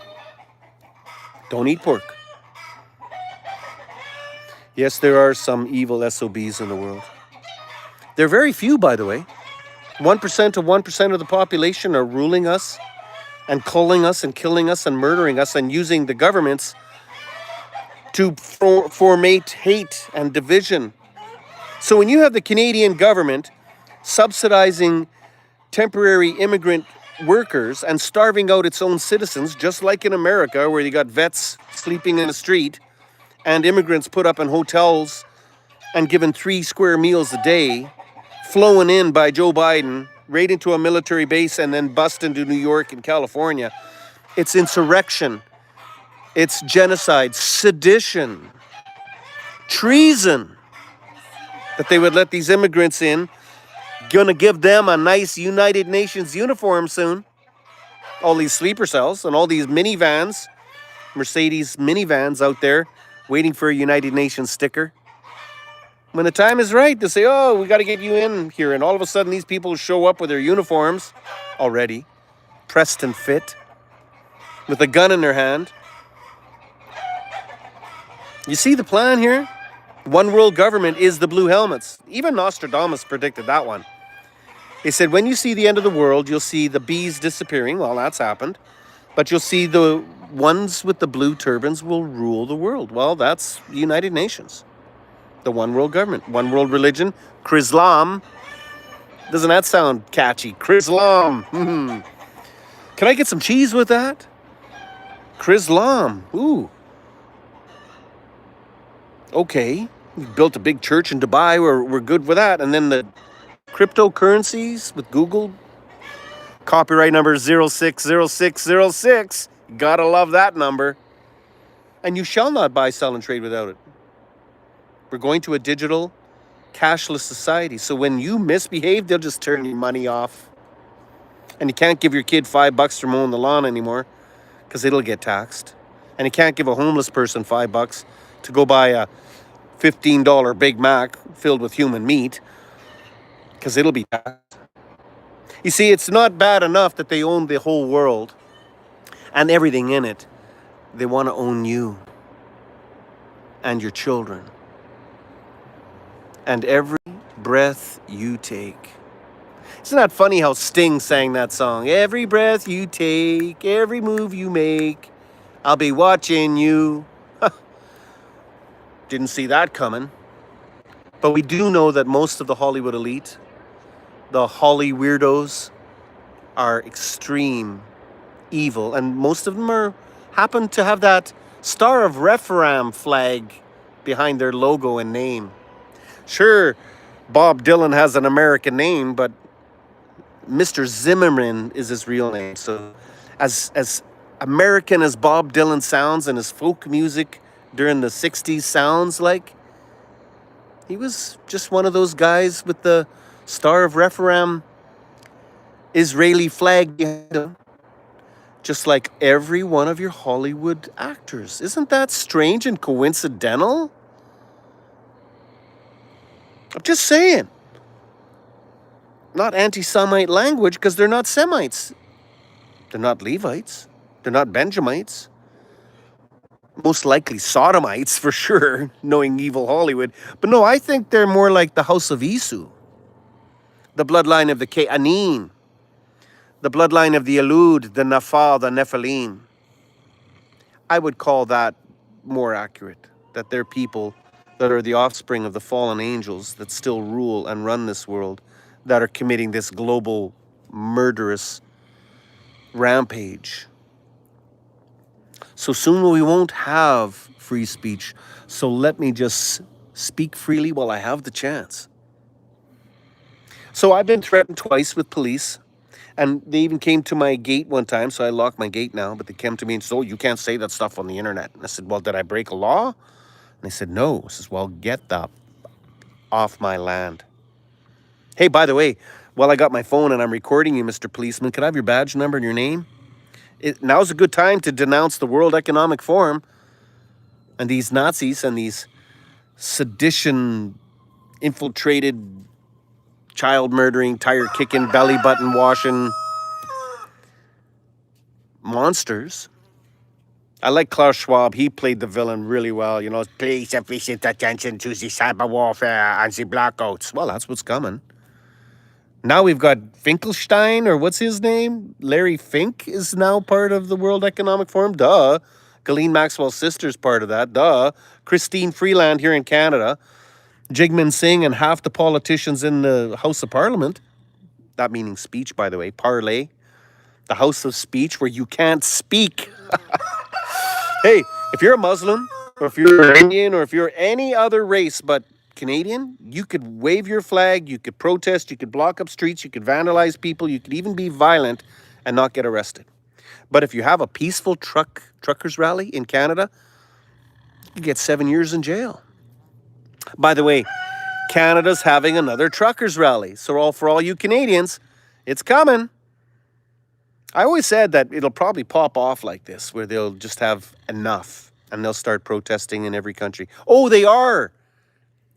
Don't eat pork. Yes, there are some evil SOBs in the world. They're very few, by the way. 1% of 1% of the population are ruling us and culling us and killing us and murdering us and using the governments to formate hate and division. So when you have the Canadian government subsidizing temporary immigrant workers and starving out its own citizens, just like in America where you got vets sleeping in the street and immigrants put up in hotels and given 3 square meals a day, flown in by Joe Biden right into a military base and then bust into New York and California. It's insurrection. It's genocide, sedition, treason that they would let these immigrants in. Gonna give them a nice United Nations uniform soon. All these sleeper cells and all these minivans, Mercedes minivans out there waiting for a United Nations sticker. When the time is right, they say, oh, we got to get you in here. And all of a sudden, these people show up with their uniforms already, pressed and fit, with a gun in their hand. You see the plan here? One world government is the blue helmets. Even Nostradamus predicted that one. He said, when you see the end of the world, you'll see the bees disappearing. Well, that's happened. But you'll see the ones with the blue turbans will rule the world. Well, that's the United Nations. The one world government, one world religion, Chrislam. Doesn't that sound catchy? Chrislam. Can I get some cheese with that? Chrislam. Ooh. Okay. We built a big church in Dubai. We're good with that. And then the cryptocurrencies with Google. Copyright number 060606. Gotta love that number. And you shall not buy, sell, and trade without it. We're going to a digital, cashless society. So when you misbehave, they'll just turn your money off. And you can't give your kid $5 for mowing the lawn anymore because it'll get taxed. And you can't give a homeless person $5 to go buy a $15 Big Mac filled with human meat because it'll be taxed. You see, it's not bad enough that they own the whole world and everything in it. They want to own you and your children. And every breath you take. Isn't that funny how Sting sang that song? Every breath you take, every move you make, I'll be watching you. Didn't see that coming. But we do know that most of the Hollywood elite, the Holly weirdos, are extreme evil. And most of them happen to have that Star of Rephaim flag behind their logo and name. Sure, Bob Dylan has an American name, but Mr. Zimmerman is his real name. So as American as Bob Dylan sounds and his folk music during the 60s sounds like, he was just one of those guys with the Star of Rephaim Israeli flag behind him. just like every one of your Hollywood actors. Isn't that strange and coincidental? I'm just saying. Not anti-Semite language because they're not Semites. They're not Levites. They're not Benjamites. Most likely Sodomites for sure, knowing evil Hollywood. But no, I think they're more like the House of Esau, the bloodline of the Ke'anim, the bloodline of the Elud, the Naphal, the Nephilim. I would call that more accurate, that they're people that are the offspring of the fallen angels that still rule and run this world, that are committing this global murderous rampage. So soon we won't have free speech. So let me just speak freely while I have the chance. So I've been threatened twice with police, and they even came to my gate one time. So I locked my gate now, but they came to me and said, "Oh, you can't say that stuff on the internet." And I said, "Well, did I break a law?" And they said, "No." I says, "Well, get the off my land." Hey, by the way, while I got my phone and I'm recording you, Mr. Policeman, could I have your badge number and your name? Now's a good time to denounce the World Economic Forum and these Nazis and these sedition infiltrated, child murdering, tire kicking, belly button washing monsters. I like Klaus Schwab. He played the villain really well. You know, pay sufficient attention to the cyber warfare and the blackouts. Well, that's what's coming. Now we've got Finkelstein, or what's his name? Larry Fink is now part of the World Economic Forum. Duh. Ghislaine Maxwell's sister's part of that. Duh. Christine Freeland here in Canada. Jigman Singh and half the politicians in the House of Parliament. That meaning speech, by the way. Parley. The House of Speech where you can't speak. Hey, if you're a Muslim, or if you're Indian, or if you're any other race but Canadian, you could wave your flag, you could protest, you could block up streets, you could vandalize people, you could even be violent and not get arrested. But if you have a peaceful truckers rally in Canada, you get 7 years in jail. By the way, Canada's having another truckers rally. So for all you Canadians, it's coming. I always said that it'll probably pop off like this, where they'll just have enough and they'll start protesting in every country. Oh, they are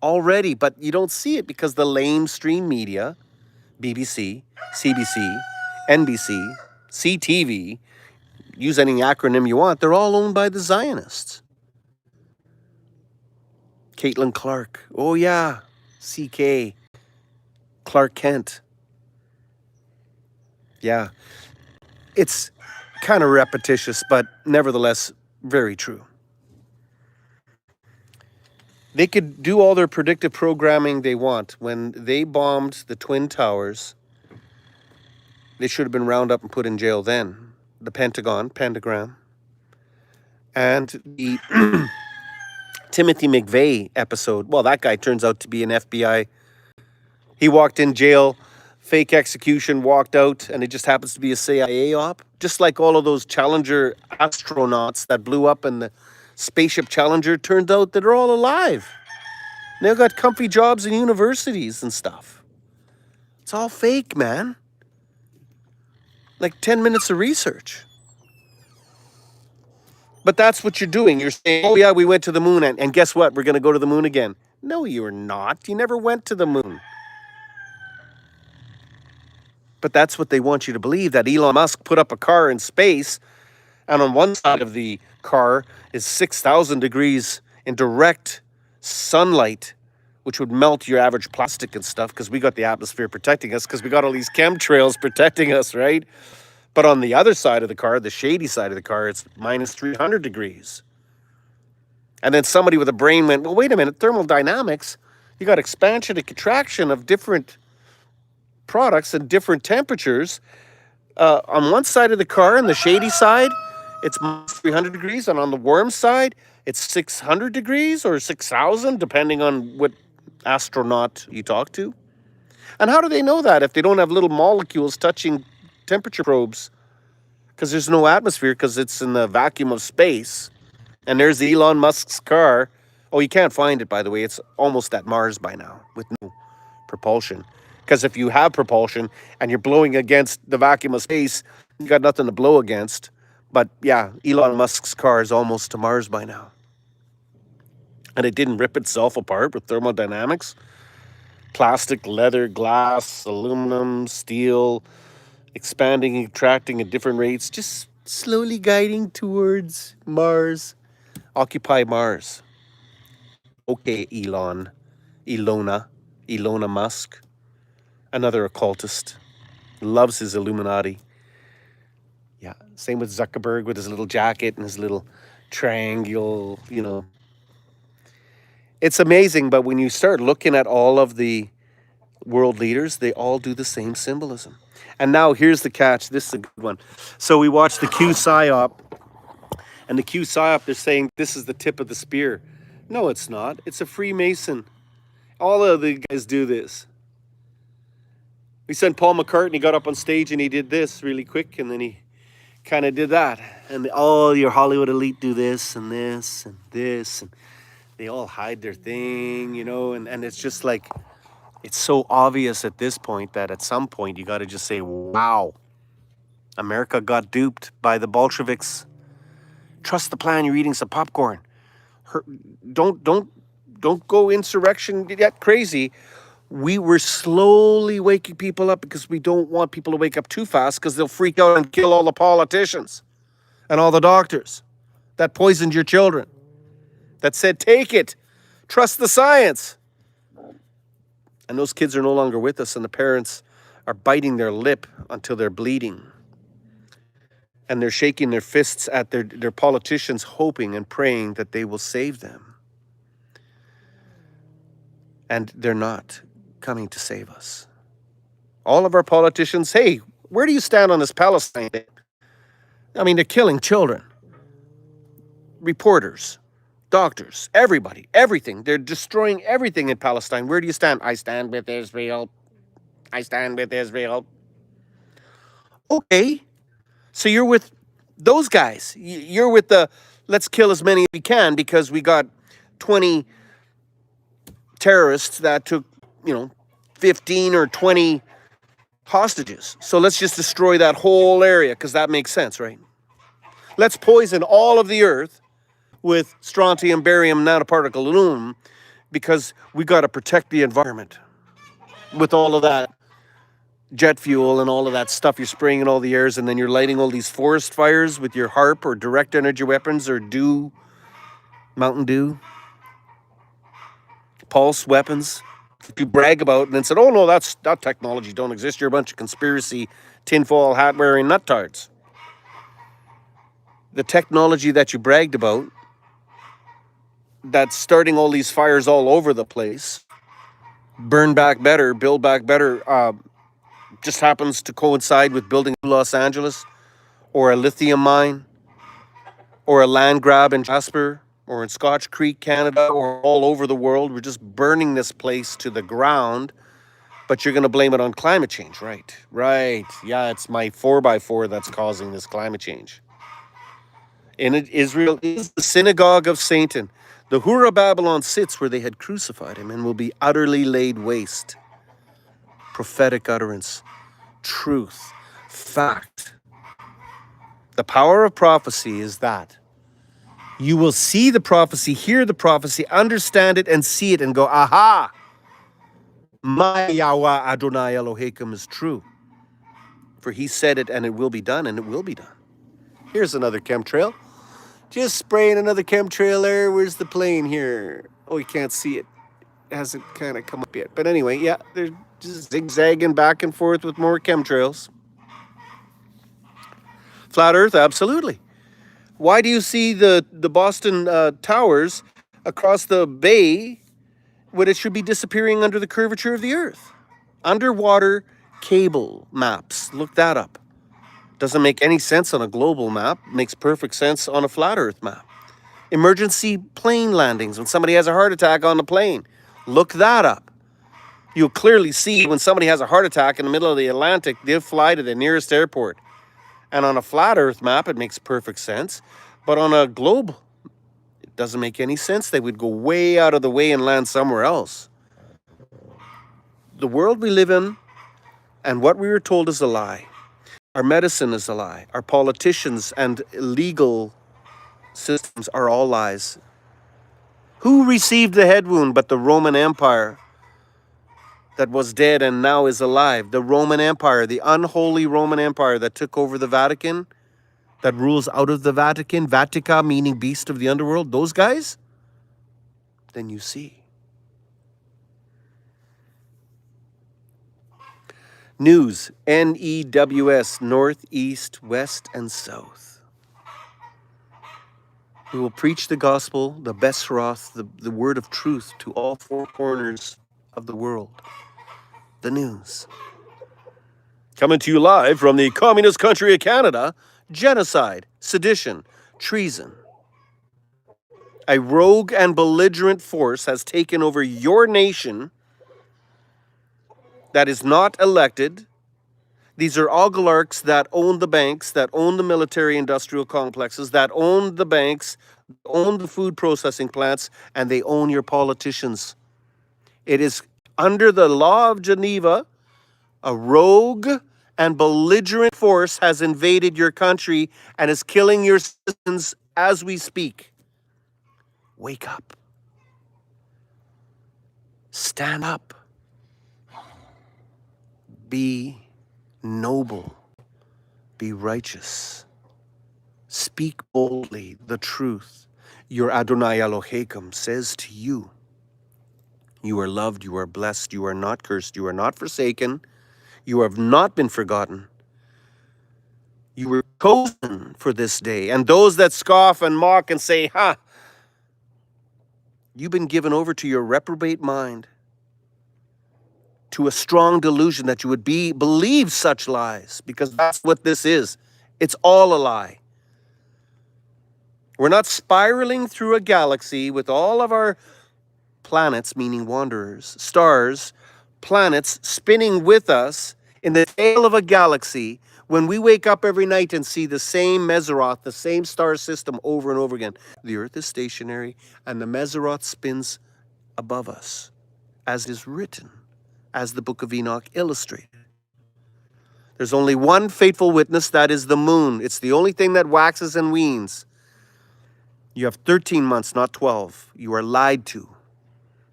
already, but you don't see it because the lamestream media, BBC, CBC, NBC, CTV, use any acronym you want, they're all owned by the Zionists. Caitlin Clark. Oh, yeah. CK. Clark Kent. Yeah. It's kind of repetitious, but nevertheless very true. They could do all their predictive programming they want. When they bombed the Twin Towers, they should have been rounded up and put in jail then. The Pentagram, and the Timothy McVeigh episode. Well, that guy turns out to be an FBI. He walked in jail, fake execution, walked out, and it just happens to be a CIA op. Just like all of those Challenger astronauts that blew up in the spaceship Challenger, turned out that they're all alive. They've got comfy jobs in universities and stuff. It's all fake, man. Like 10 minutes of research. But that's what you're doing. You're saying, oh, yeah, we went to the moon, and guess what? We're going to go to the moon again. No, you're not. You never went to the moon. But that's what they want you to believe, that Elon Musk put up a car in space, and on one side of the car is 6,000 degrees in direct sunlight, which would melt your average plastic and stuff, because we got the atmosphere protecting us, because we got all these chemtrails protecting us, right? But on the other side of the car, the shady side of the car, it's minus 300 degrees. And then somebody with a brain went, well, wait a minute, thermodynamics, you got expansion and contraction of different products and different temperatures. On one side of the car, on the shady side, it's minus 300 degrees, and on the warm side, it's 600 degrees or 6,000, depending on what astronaut you talk to. And how do they know that if they don't have little molecules touching temperature probes? Because there's no atmosphere, because it's in the vacuum of space. And there's Elon Musk's car. Oh, you can't find it, by the way. It's almost at Mars by now with no propulsion. Because if you have propulsion and you're blowing against the vacuum of space, you got nothing to blow against. But yeah, Elon Musk's car is almost to Mars by now. And it didn't rip itself apart with thermodynamics. Plastic, leather, glass, aluminum, steel, expanding and contracting at different rates, just slowly guiding towards Mars. Occupy Mars. Okay, Elona Musk, another occultist, loves his Illuminati. Yeah, same with Zuckerberg with his little jacket and his little triangle, It's amazing, but when you start looking at all of the world leaders, they all do the same symbolism. And now here's the catch. This is a good one. So we watched the Q PSYOP, and the Q PSYOP, they're saying this is the tip of the spear. No, it's not. It's a Freemason. All of the guys do this. We sent Paul McCartney, got up on stage and he did this really quick, and then he kind of did that. And all your Hollywood elite do this and this and this, and they all hide their thing, and it's just like, it's so obvious at this point that at some point you got to just say, wow, America got duped by the Bolsheviks. Trust the plan, you're eating some popcorn. Don't go insurrection yet crazy. We were slowly waking people up because we don't want people to wake up too fast because they'll freak out and kill all the politicians and all the doctors that poisoned your children, that said, take it, trust the science. And those kids are no longer with us, and the parents are biting their lip until they're bleeding. And they're shaking their fists at their politicians, hoping and praying that they will save them. And they're not coming to save us. All of our politicians, hey, where do you stand on this Palestine thing? I mean, they're killing children, reporters, doctors, everybody, everything. They're destroying everything in Palestine. Where do you stand? I stand with Israel. I stand with Israel. Okay, so you're with those guys. You're with the let's kill as many as we can because we got 20 terrorists that took, 15 or 20 hostages. So let's just destroy that whole area because that makes sense, right? Let's poison all of the earth with strontium, barium, nanoparticle aluminum because we got to protect the environment with all of that jet fuel and all of that stuff you're spraying in all the airs, and then you're lighting all these forest fires with your HARP or direct energy weapons or Mountain Dew, pulse weapons. You brag about and then said, oh no, that technology don't exist. You're a bunch of conspiracy tinfoil hat wearing nuttards. The technology that you bragged about that's starting all these fires all over the place, burn back better, build back better, just happens to coincide with building Los Angeles or a lithium mine or a land grab in Jasper or in Scotch Creek, Canada, or all over the world. We're just burning this place to the ground, but you're going to blame it on climate change, right? Right. Yeah, it's my 4x4 that's causing this climate change. And Israel is the synagogue of Satan. The Hura Babylon sits where they had crucified him and will be utterly laid waste. Prophetic utterance, truth, fact. The power of prophecy is that you will see the prophecy, hear the prophecy, understand it, and see it and go, aha, my Yahweh Adonai Elohim is true. For he said it and it will be done, and it will be done. Here's another chemtrail. Just spraying another chemtrail there. Where's the plane here? Oh, you can't see it. It hasn't kind of come up yet. But anyway, yeah, they're just zigzagging back and forth with more chemtrails. Flat Earth, absolutely. Why do you see the Boston towers across the bay when it should be disappearing under the curvature of the Earth? Underwater cable maps. Look that up. Doesn't make any sense on a global map. Makes perfect sense on a flat Earth map. Emergency plane landings when somebody has a heart attack on the plane. Look that up. You'll clearly see when somebody has a heart attack in the middle of the Atlantic, they'll fly to the nearest airport. And on a flat Earth map, it makes perfect sense. But on a globe, it doesn't make any sense. They would go way out of the way and land somewhere else. The world we live in and what we were told is a lie. Our medicine is a lie. Our politicians and legal systems are all lies. Who received the head wound but the Roman Empire that was dead and now is alive? The Roman Empire, the unholy Roman Empire that took over the Vatican, that rules out of the Vatican, Vatica meaning beast of the underworld, those guys? Then you see. News, NEWS, North, East, West, and South. We will preach the gospel, the Besroth, the word of truth to all four corners of the world. The news. Coming to you live from the communist country of Canada, genocide, sedition, treason. A rogue and belligerent force has taken over your nation that is not elected. These are oligarchs that own the banks, that own the military industrial complexes, that own the banks, own the food processing plants, and they own your politicians. It is under the law of Geneva, a rogue and belligerent force has invaded your country and is killing your citizens as we speak. Wake up. Stand up. Be noble. Be righteous. Speak boldly the truth. Your Adonai Elohim says to you, you are loved, you are blessed, you are not cursed, you are not forsaken, you have not been forgotten. You were chosen for this day. And those that scoff and mock and say, you've been given over to your reprobate mind, to a strong delusion that you would believe such lies, because that's what this is. It's all a lie. We're not spiraling through a galaxy with all of our planets, meaning wanderers, stars, planets spinning with us in the tail of a galaxy. When we wake up every night and see the same Meseroth, the same star system over and over again, the Earth is stationary and the Meseroth spins above us, as is written, as the Book of Enoch illustrated. There's only one faithful witness, that is the moon. It's the only thing that waxes and wanes. You have 13 months, not 12. You are lied to.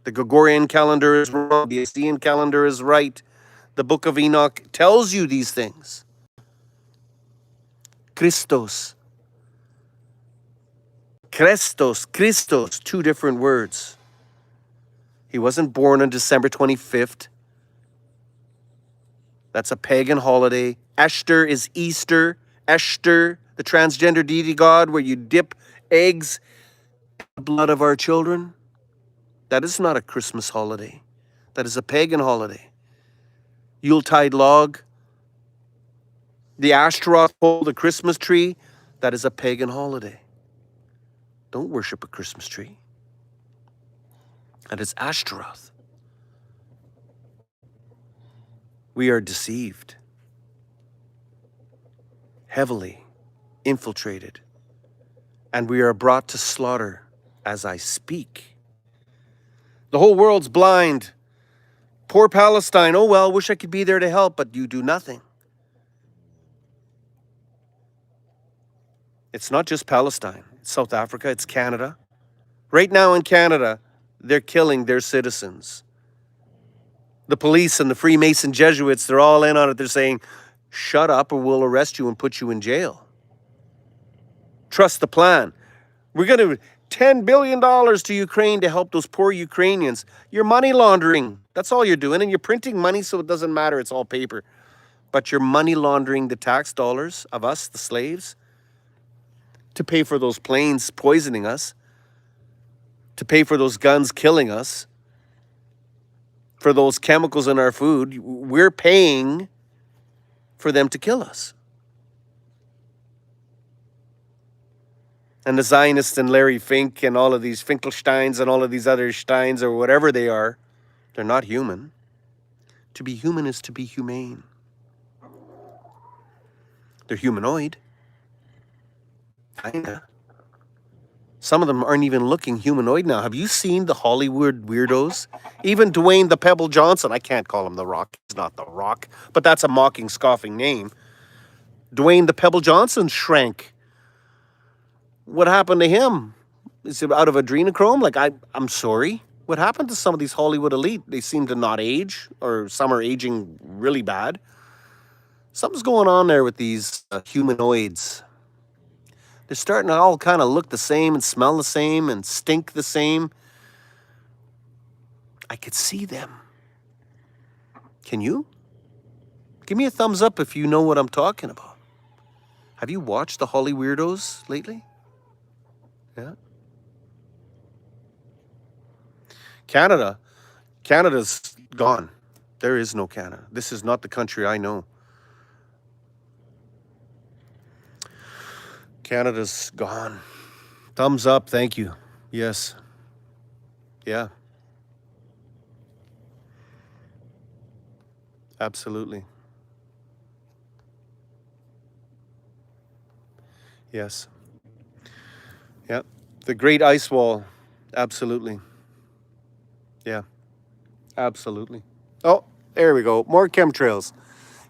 The Gregorian calendar is wrong. The Assyrian calendar is right. The Book of Enoch tells you these things. Christos, two different words. He wasn't born on December 25th. That's a pagan holiday. Esther is Easter. Esther, the transgender deity god, where you dip eggs in the blood of our children. That is not a Christmas holiday. That is a pagan holiday. Yuletide log, the Ashtaroth pole, the Christmas tree, that is a pagan holiday. Don't worship a Christmas tree. That is Ashtaroth. We are deceived, heavily infiltrated, and we are brought to slaughter as I speak. The whole world's blind. Poor Palestine. Oh, well, wish I could be there to help, but you do nothing. It's not just Palestine. It's South Africa. It's Canada. Right now in Canada, they're killing their citizens. The police and the Freemason Jesuits, they're all in on it. They're saying, shut up or we'll arrest you and put you in jail. Trust the plan. We're going to $10 billion to Ukraine to help those poor Ukrainians. You're money laundering. That's all you're doing. And you're printing money so it doesn't matter. It's all paper. But you're money laundering the tax dollars of us, the slaves, to pay for those planes poisoning us, to pay for those guns killing us, for those chemicals in our food. We're paying for them to kill us. And the Zionists and Larry Fink and all of these Finkelsteins and all of these other Steins or whatever they are, they're not human. To be human is to be humane. They're humanoid. Kinda. Some of them aren't even looking humanoid now. Have you seen the Hollywood weirdos? Even Dwayne the Pebble Johnson. I can't call him The Rock. He's not The Rock. But that's a mocking, scoffing name. Dwayne the Pebble Johnson shrank. What happened to him? Is it out of adrenochrome? Like, I'm sorry. What happened to some of these Hollywood elite? They seem to not age, or some are aging really bad. Something's going on there with these humanoids. They're starting to all kind of look the same and smell the same and stink the same. I could see them. Can you? Give me a thumbs up if you know what I'm talking about. Have you watched the Holly Weirdos lately? Yeah. Canada's gone. There is no Canada. This is not the country I know. Canada's gone. Thumbs up, thank you. Yes. Yeah. Absolutely. Yes. Yeah. The Great Ice Wall. Absolutely. Yeah. Absolutely. Oh, there we go. More chemtrails.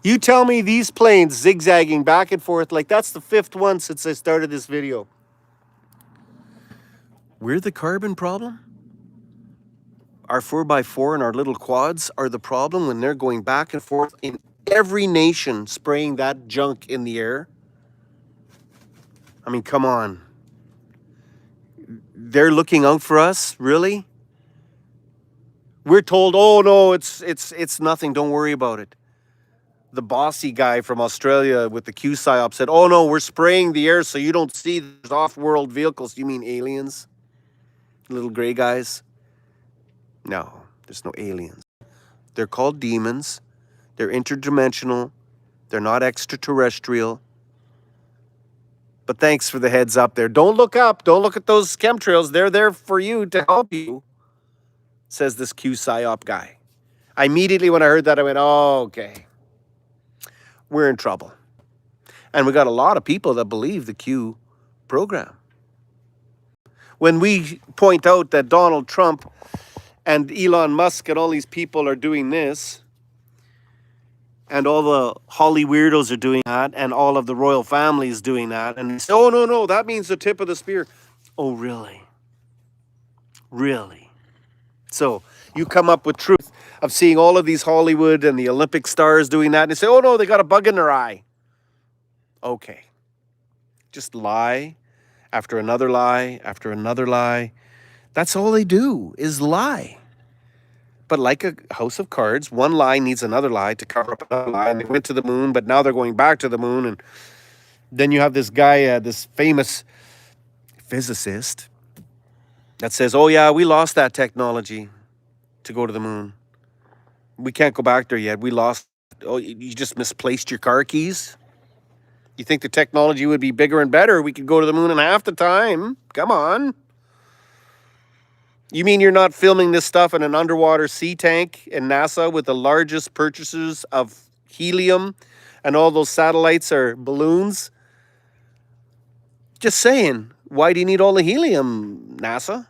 You tell me these planes zigzagging back and forth, like that's the 5th one since I started this video. We're the carbon problem? Our 4x4 and our little quads are the problem when they're going back and forth in every nation spraying that junk in the air? I mean, come on. They're looking out for us, really? We're told, oh no, it's nothing, don't worry about it. The bossy guy from Australia with the Q psyop said, oh no, we're spraying the air so you don't see there's off-world vehicles. You mean aliens? Little gray guys? No, there's no aliens. They're called demons. They're interdimensional. They're not extraterrestrial. But thanks for the heads up there. Don't look up. Don't look at those chemtrails. They're there for you to help you, says this Q psyop guy. I immediately, when I heard that, I went, oh, okay. We're in trouble. And we got a lot of people that believe the Q program. When we point out that Donald Trump and Elon Musk and all these people are doing this, and all the Holly weirdos are doing that, and all of the royal family is doing that, and they say, oh, no, that means the tip of the spear. Oh, really? Really? So you come up with truth of seeing all of these Hollywood and the Olympic stars doing that, and they say, oh, no, they got a bug in their eye. Okay. Just lie after another lie after another lie. That's all they do is lie. But like a house of cards, one lie needs another lie to cover up another lie. And they went to the moon, but now they're going back to the moon. And then you have this guy, this famous physicist that says, oh yeah, we lost that technology to go to the moon. We can't go back there yet. We lost. Oh, you just misplaced your car keys? You think the technology would be bigger and better? We could go to the moon in half the time. Come on. You mean you're not filming this stuff in an underwater sea tank in NASA with the largest purchasers of helium and all those satellites are balloons? Just saying, why do you need all the helium, NASA?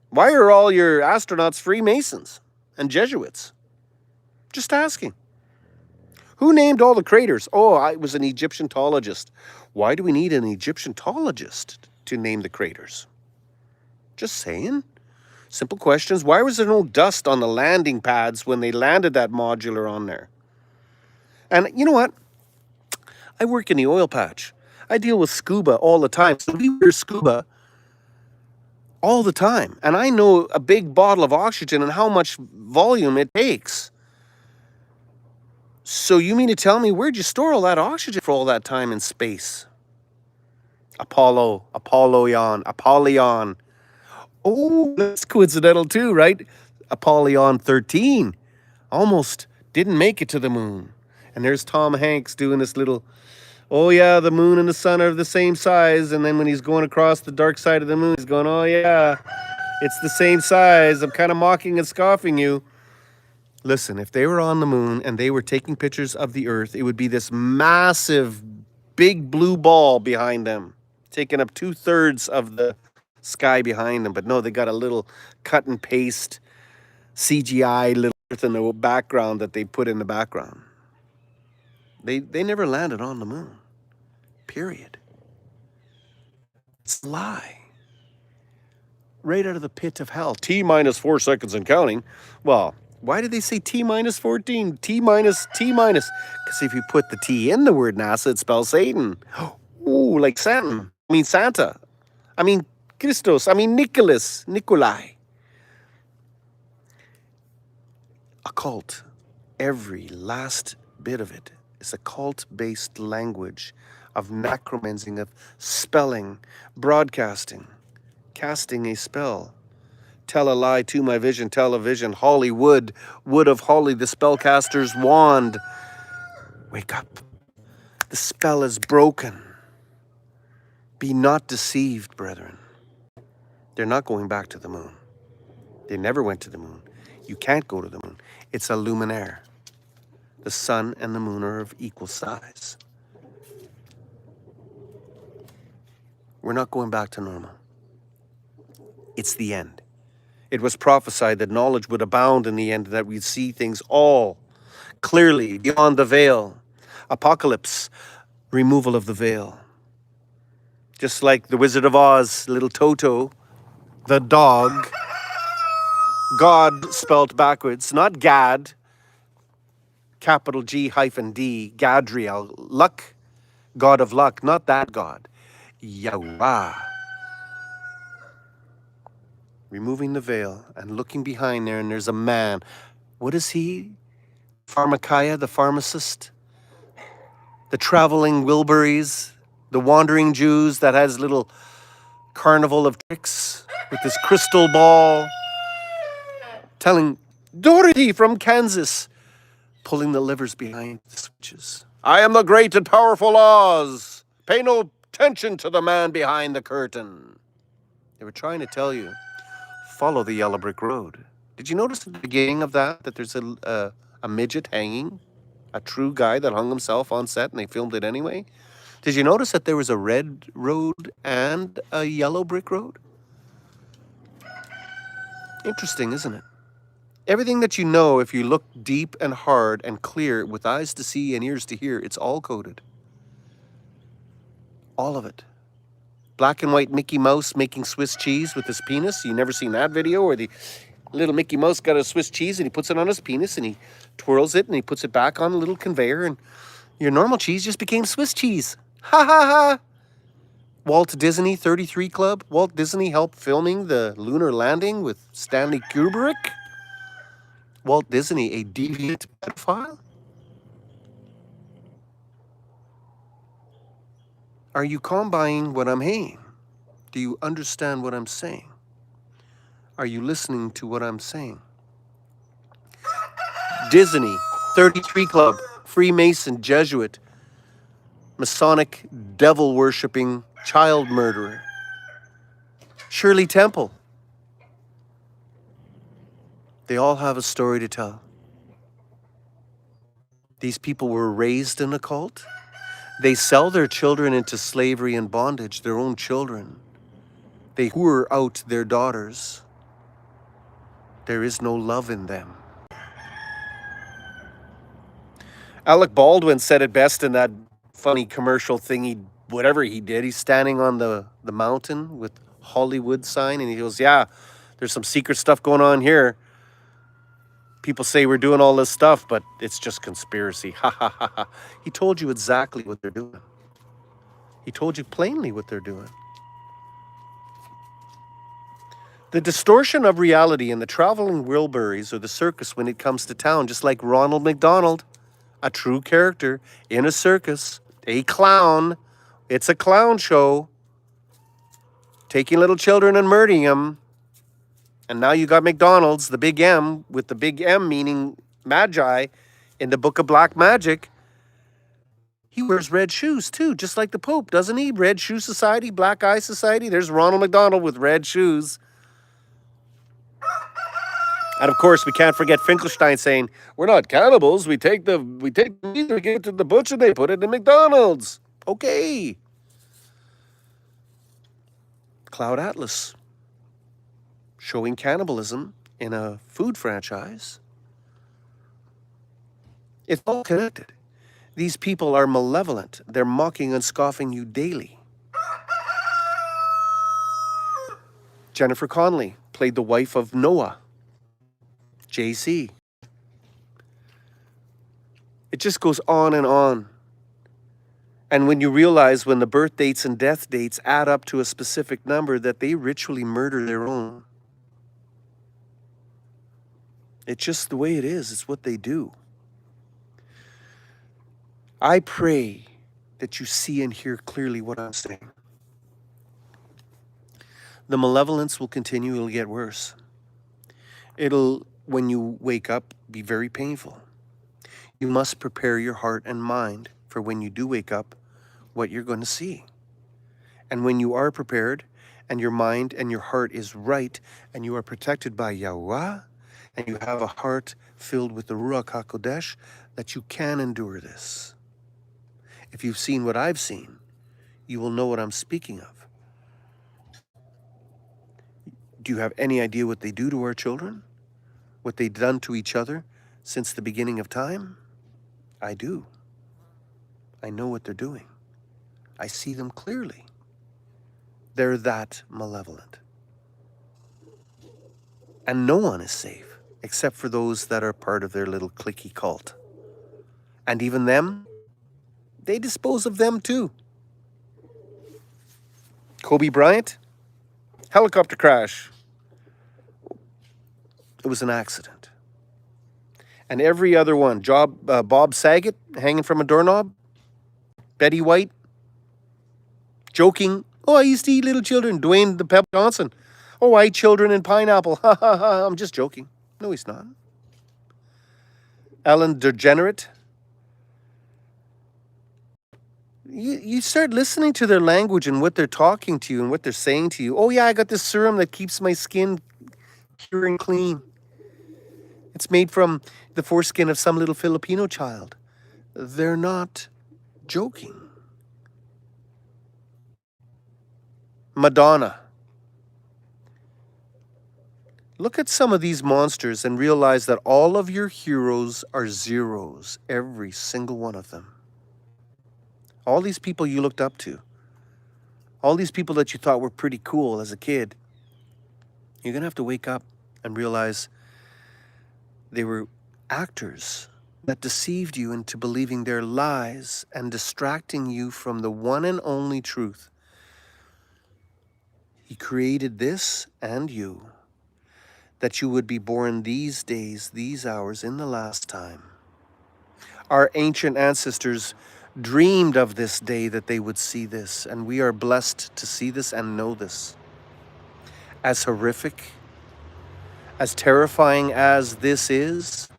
Why are all your astronauts Freemasons and Jesuits? Just asking. Who named all the craters? Oh, I was an Egyptologist. Why do we need an Egyptologist to name the craters? Just saying. Simple questions. Why was there no dust on the landing pads when they landed that modular on there? And you know what? I work in the oil patch. I deal with scuba all the time. So we wear scuba all the time. And I know a big bottle of oxygen and how much volume it takes. So you mean to tell me, where'd you store all that oxygen for all that time in space? Apollyon. Oh, that's coincidental too, right? Apollyon 13 almost didn't make it to the moon. And there's Tom Hanks doing this little, oh yeah, the moon and the sun are the same size. And then when he's going across the dark side of the moon, he's going, oh yeah, it's the same size. I'm kind of mocking and scoffing you. Listen, if they were on the moon and they were taking pictures of the Earth, it would be this massive, big blue ball behind them, taking up 2/3 of the sky behind them. But no, they got a little cut and paste CGI little Earth in the background that they put in the background. They never landed on the moon. period. It's a lie. Right out of the pit of hell. T minus 4 seconds and counting. Well, why did they say T minus 14? T minus. Because if you put the T in the word NASA, it spells Satan. Ooh, like Satan. I mean Santa. I mean Christos. I mean Nikolai. A cult. Every last bit of it is a cult-based language of necromancing, of spelling, broadcasting, casting a spell. Tell a lie to my vision, tell a vision. Hollywood, wood of holly, the spellcaster's wand. Wake up. The spell is broken. Be not deceived, brethren. They're not going back to the moon. They never went to the moon. You can't go to the moon. It's a luminaire. The sun and the moon are of equal size. We're not going back to normal. It's the end. It was prophesied that knowledge would abound in the end, that we'd see things all clearly beyond the veil. Apocalypse, removal of the veil. Just like the Wizard of Oz, little Toto, the dog, God spelt backwards, not Gad, capital G hyphen D, Gadriel, luck, God of luck, not that God. Yahweh. Removing the veil and looking behind there, and there's a man. What is he? Pharmakia, the pharmacist? The traveling Wilburys, the wandering Jews that has little carnival of tricks with this crystal ball, telling Dorothy from Kansas, pulling the levers behind the switches. I am the great and powerful Oz. Pay no attention to the man behind the curtain. They were trying to tell you, follow the yellow brick road. Did you notice at the beginning of that there's a midget hanging? A true guy that hung himself on set and they filmed it anyway? Did you notice that there was a red road and a yellow brick road? Interesting, isn't it? Everything that you know, if you look deep and hard and clear with eyes to see and ears to hear, it's all coded. All of it. Black and white Mickey Mouse making Swiss cheese with his penis. You never seen that video where the little Mickey Mouse got a Swiss cheese and he puts it on his penis and he twirls it and he puts it back on a little conveyor and your normal cheese just became Swiss cheese. Ha ha ha. Walt Disney 33 Club. Walt Disney helped filming the lunar landing with Stanley Kubrick. Walt Disney, a deviant pedophile? Are you combining what I'm saying? Do you understand what I'm saying? Are you listening to what I'm saying? Disney, 33 Club, Freemason, Jesuit, Masonic, devil-worshipping child murderer. Shirley Temple. They all have a story to tell. These people were raised in a cult. They sell their children into slavery and bondage, their own children. They whore out their daughters. There is no love in them. Alec Baldwin said it best in that funny commercial thing, whatever he did. He's standing on the mountain with Hollywood sign, and he goes, yeah, there's some secret stuff going on here. People say we're doing all this stuff, but it's just conspiracy. Ha ha ha ha. He told you exactly what they're doing. He told you plainly what they're doing. The distortion of reality in the traveling Wilburys or the circus when it comes to town, just like Ronald McDonald, a true character in a circus, a clown. It's a clown show. Taking little children and murdering them. And now you got McDonald's, the big M, with the big M meaning Magi in the Book of Black Magic. He wears red shoes too, just like the Pope, doesn't he? Red Shoe Society, Black Eye Society. There's Ronald McDonald with red shoes. And of course, we can't forget Finkelstein saying, we're not cannibals. We take the meat, we give it to the butcher, they put it in McDonald's. Okay. Cloud Atlas. Showing cannibalism in a food franchise. It's all connected. These people are malevolent. They're mocking and scoffing you daily. Jennifer Connelly played the wife of Noah, JC. It just goes on and on. And when you realize when the birth dates and death dates add up to a specific number, that they ritually murder their own. It's just the way it is. It's what they do. I pray that you see and hear clearly what I'm saying. The malevolence will continue. It'll get worse. It'll, when you wake up, be very painful. You must prepare your heart and mind for when you do wake up, what you're going to see. And when you are prepared, and your mind and your heart is right, and you are protected by Yahweh, and you have a heart filled with the Ruach HaKodesh, that you can endure this. If you've seen what I've seen, you will know what I'm speaking of. Do you have any idea what they do to our children? What they've done to each other since the beginning of time? I do. I know what they're doing. I see them clearly. They're that malevolent. And no one is safe, except for those that are part of their little cliquey cult. And even them, they dispose of them too. Kobe Bryant, helicopter crash. It was an accident. And every other one, Bob Saget hanging from a doorknob, Betty White, joking, oh, I used to eat little children, Dwayne the Pep Johnson, oh, I eat children in pineapple, ha ha ha, I'm just joking. No, he's not. Ellen DeGenerate, you start listening to their language and what they're talking to you and what they're saying to you. Oh yeah, I got this serum that keeps my skin pure and clean. It's made from the foreskin of some little Filipino child. They're not joking. Madonna. Look at some of these monsters and realize that all of your heroes are zeros, every single one of them. All these people you looked up to, all these people that you thought were pretty cool as a kid, you're going to have to wake up and realize they were actors that deceived you into believing their lies and distracting you from the one and only truth. He created this and you, that you would be born these days, these hours, in the last time. Our ancient ancestors dreamed of this day that they would see this, and we are blessed to see this and know this. As horrific, as terrifying as this is,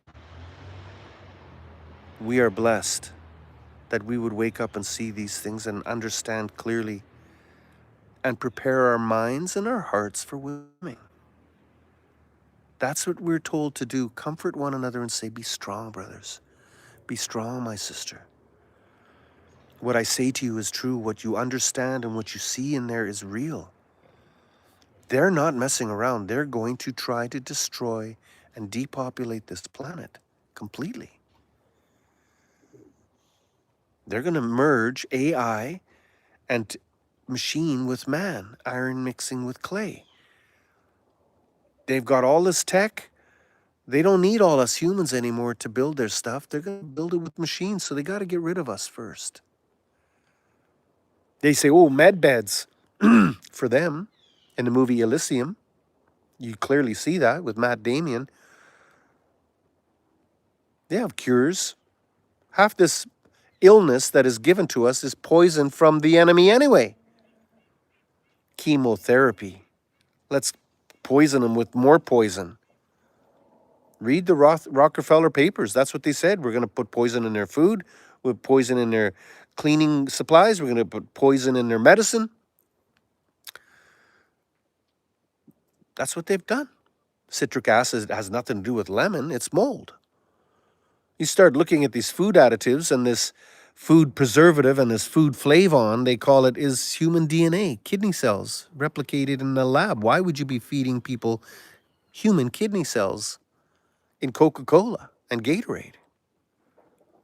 we are blessed that we would wake up and see these things and understand clearly and prepare our minds and our hearts for coming. That's what we're told to do. Comfort one another and say, be strong, brothers. Be strong, my sister. What I say to you is true. What you understand and what you see in there is real. They're not messing around. They're going to try to destroy and depopulate this planet completely. They're going to merge AI and machine with man, iron mixing with clay. They've got all this tech. They don't need all us humans anymore to build their stuff. They're going to build it with machines, so they got to get rid of us first. They say, oh, med beds. For them, in the movie Elysium, you clearly see that with Matt Damon. They have cures. Half this illness that is given to us is poison from the enemy anyway. Chemotherapy. Let's poison them with more poison. Read the Rockefeller papers. That's what they said. We're going to put poison in their food. We'll put poison in their cleaning supplies. We're going to put poison in their medicine. That's what they've done. Citric acid has nothing to do with lemon. It's mold. You start looking at these food additives and this food preservative and this food flavon, they call it is human DNA, kidney cells replicated in the lab. Why would you be feeding people human kidney cells in Coca-Cola and Gatorade?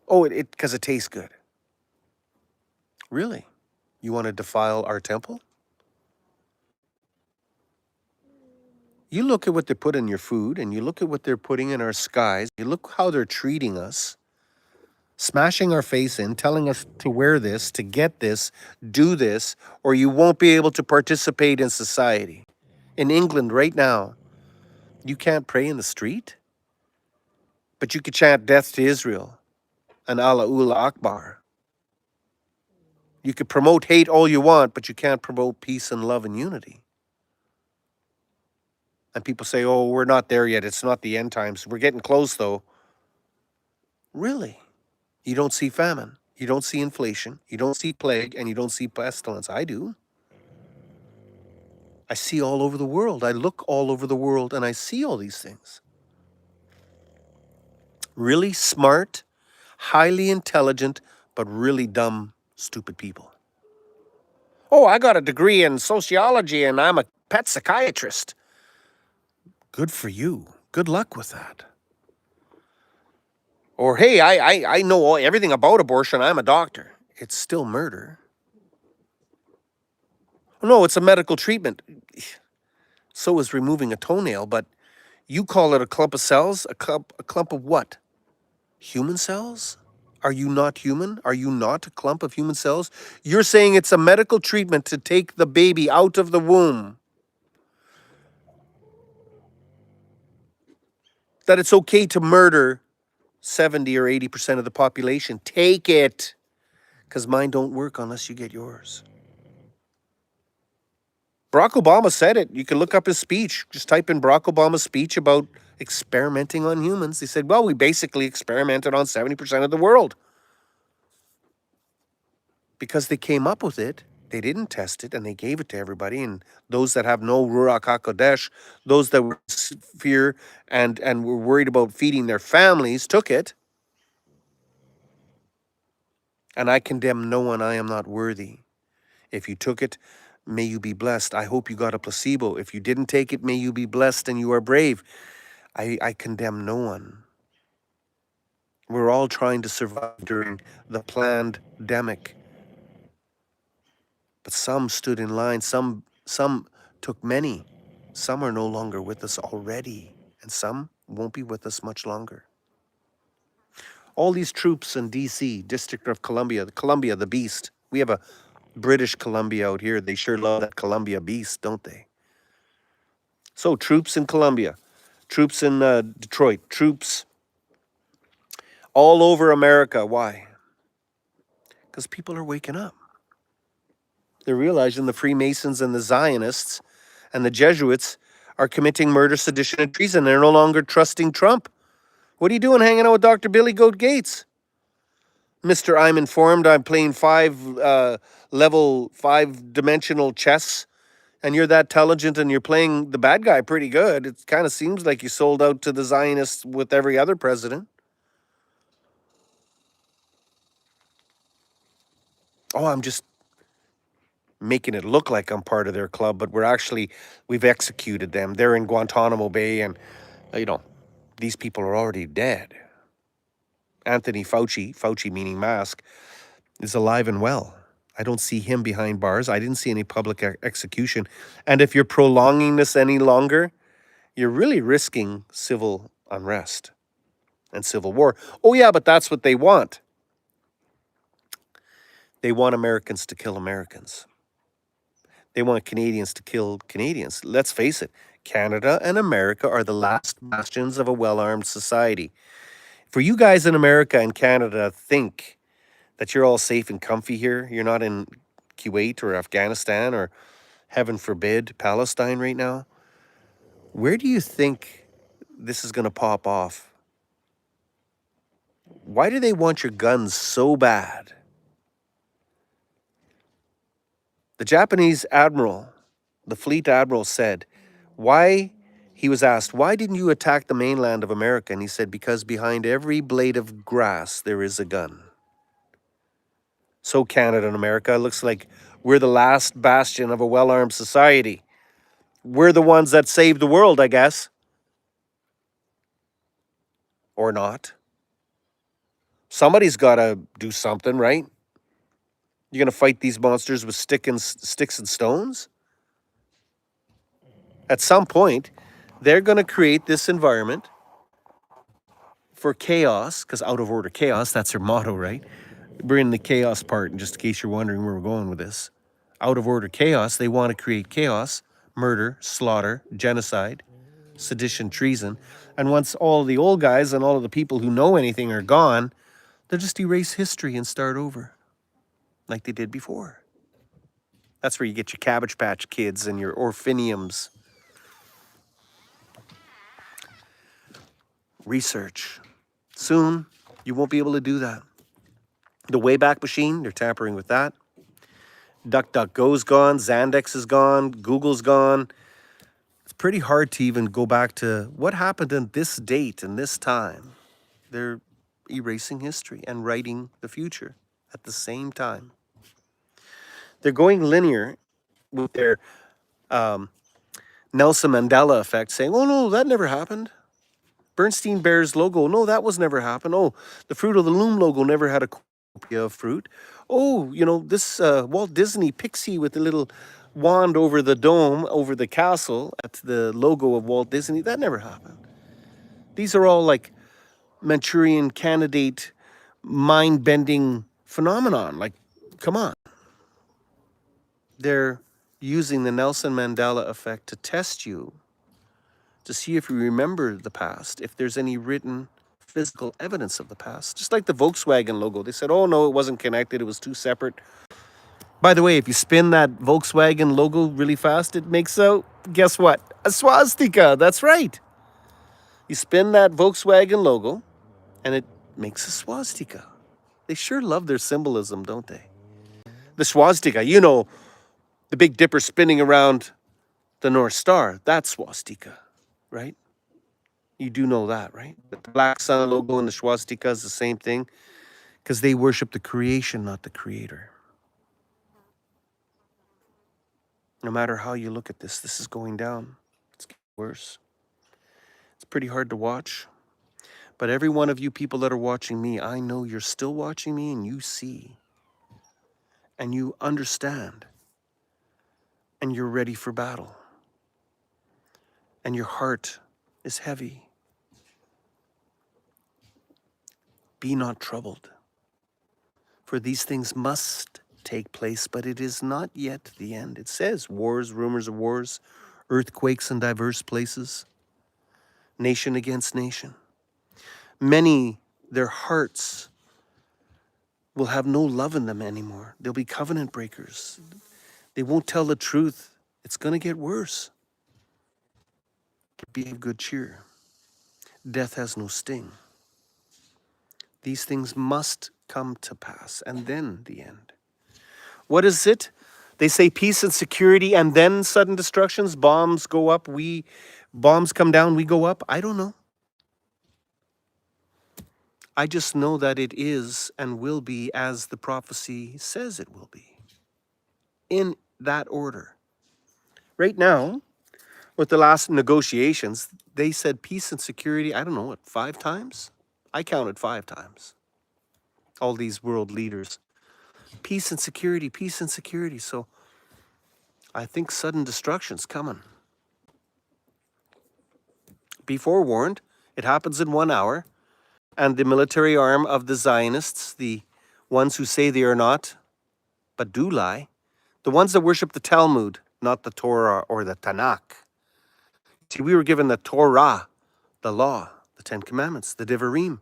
Oh, because it tastes good. Really? You want to defile our temple? You look at what they put in your food, and you look at what they're putting in our skies. You look how they're treating us, smashing our face in, telling us to wear this, to get this, do this, or you won't be able to participate in society. In England right now, you can't pray in the street, but you could chant death to Israel and Allah Akbar. You could promote hate all you want, but you can't promote peace and love and unity. And people say, oh, we're not there yet. It's not the end times. We're getting close, though. Really? You don't see famine. You don't see inflation. You don't see plague, and you don't see pestilence. I do. I see all over the world. I look all over the world, and I see all these things. Really smart, highly intelligent, but really dumb, stupid people. Oh, I got a degree in sociology, and I'm a pet psychiatrist. Good for you. Good luck with that. Or, hey, I know everything about abortion. I'm a doctor. It's still murder. No, it's a medical treatment. So is removing a toenail, but you call it a clump of cells? A clump of what? Human cells? Are you not human? Are you not a clump of human cells? You're saying it's a medical treatment to take the baby out of the womb. That it's okay to murder 70 or 80% of the population. Take it. Because mine don't work unless you get yours. Barack Obama said it. You can look up his speech. Just type in Barack Obama's speech about experimenting on humans. He said, well, we basically experimented on 70% of the world. Because they came up with it, they didn't test it, and they gave it to everybody. And those that have no Ruach HaKodesh, those that were fear and were worried about feeding their families, took it. And I condemn no one. I am not worthy. If you took it, may you be blessed. I hope you got a placebo. If you didn't take it, may you be blessed and you are brave. I condemn no one. We're all trying to survive during the pandemic. But some stood in line, some took many. Some are no longer with us already, and some won't be with us much longer. All these troops in DC, District of Columbia, the beast. We have a British Columbia out here. They sure love that Columbia beast, don't they? So troops in Columbia, troops in Detroit, troops all over America. Why? Because people are waking up. They're realizing the Freemasons and the Zionists and the Jesuits are committing murder, sedition, and treason. They're no longer trusting Trump. What are you doing hanging out with Dr. Billy Goat Gates? Mr. I'm informed. I'm playing level 5-dimensional chess, and you're that intelligent and you're playing the bad guy pretty good. It kind of seems like you sold out to the Zionists with every other president. Oh, I'm just making it look like I'm part of their club, but we've executed them. They're in Guantanamo Bay, and, these people are already dead. Anthony Fauci meaning mask, is alive and well. I don't see him behind bars. I didn't see any public execution. And if you're prolonging this any longer, you're really risking civil unrest and civil war. Oh, yeah, but that's what they want. They want Americans to kill Americans. They want Canadians to kill Canadians. Let's face it, Canada and America are the last bastions of a well-armed society. For you guys in America and Canada think that you're all safe and comfy here, you're not in Kuwait or Afghanistan or, heaven forbid, Palestine right now, where do you think this is going to pop off? Why do they want your guns so bad? The Japanese admiral, the fleet admiral said, he was asked, why didn't you attack the mainland of America? And he said, because behind every blade of grass, there is a gun. So Canada and America, looks like we're the last bastion of a well-armed society. We're the ones that saved the world, I guess. Or not. Somebody's got to do something, right? You're going to fight these monsters with sticks and stones? At some point, they're going to create this environment for chaos, because out of order chaos, that's their motto, right? We're in the chaos part, and just in case you're wondering where we're going with this. Out of order chaos, they want to create chaos, murder, slaughter, genocide, sedition, treason. And once all the old guys and all of the people who know anything are gone, they'll just erase history and start over like they did before. That's where you get your Cabbage Patch Kids and your orphaniums. Research. Soon, you won't be able to do that. The Wayback Machine, they're tampering with that. DuckDuckGo's gone, Zandex is gone, Google's gone. It's pretty hard to even go back to what happened in this date and this time. They're erasing history and writing the future at the same time. They're going linear with their Nelson Mandela effect, saying, oh no, that never happened. Bernstein Bears logo, no, that was never happened. Oh, the Fruit of the Loom logo never had a copy of fruit. Oh, this Walt Disney pixie with the little wand over the dome, over the castle, at the logo of Walt Disney, that never happened. These are all like Manchurian Candidate, mind-bending phenomenon. Like, come on. They're using the Nelson Mandela effect to test you, to see if you remember the past, if there's any written physical evidence of the past. Just like the Volkswagen logo. They said, oh no, it wasn't connected, it was two separate. By the way, if you spin that Volkswagen logo really fast, it makes out, guess what? A swastika, that's right. You spin that Volkswagen logo, and it makes a swastika. They sure love their symbolism, don't they? The swastika, the Big Dipper spinning around the North Star, that's swastika, right? You do know that, right? The Black Sun logo and the swastika is the same thing, because they worship the creation, not the creator. No matter how you look at this is going down. It's getting worse. It's pretty hard to watch. But every one of you people that are watching me, I know you're still watching me and you see. And you understand. And you're ready for battle. And your heart is heavy. Be not troubled. For these things must take place, but it is not yet the end. It says wars, rumors of wars, earthquakes in diverse places, nation against nation. Many, their hearts will have no love in them anymore. They'll be covenant breakers. They won't tell the truth. It's going to get worse. Be of good cheer. Death has no sting. These things must come to pass, and then the end. What is it? They say peace and security, and then sudden destructions. Bombs go up, bombs come down, we go up. I don't know. I just know that it is and will be as the prophecy says it will be. In that order. Right now, with the last negotiations, they said peace and security, I don't know, what, 5 times? I counted 5 times. All these world leaders. Peace and security, peace and security. So I think sudden destruction's coming. Be forewarned, it happens in 1 hour. And the military arm of the Zionists, the ones who say they are not, but do lie, the ones that worship the Talmud, not the Torah or the Tanakh. See, we were given the Torah, the law, the 10 Commandments, the Devarim.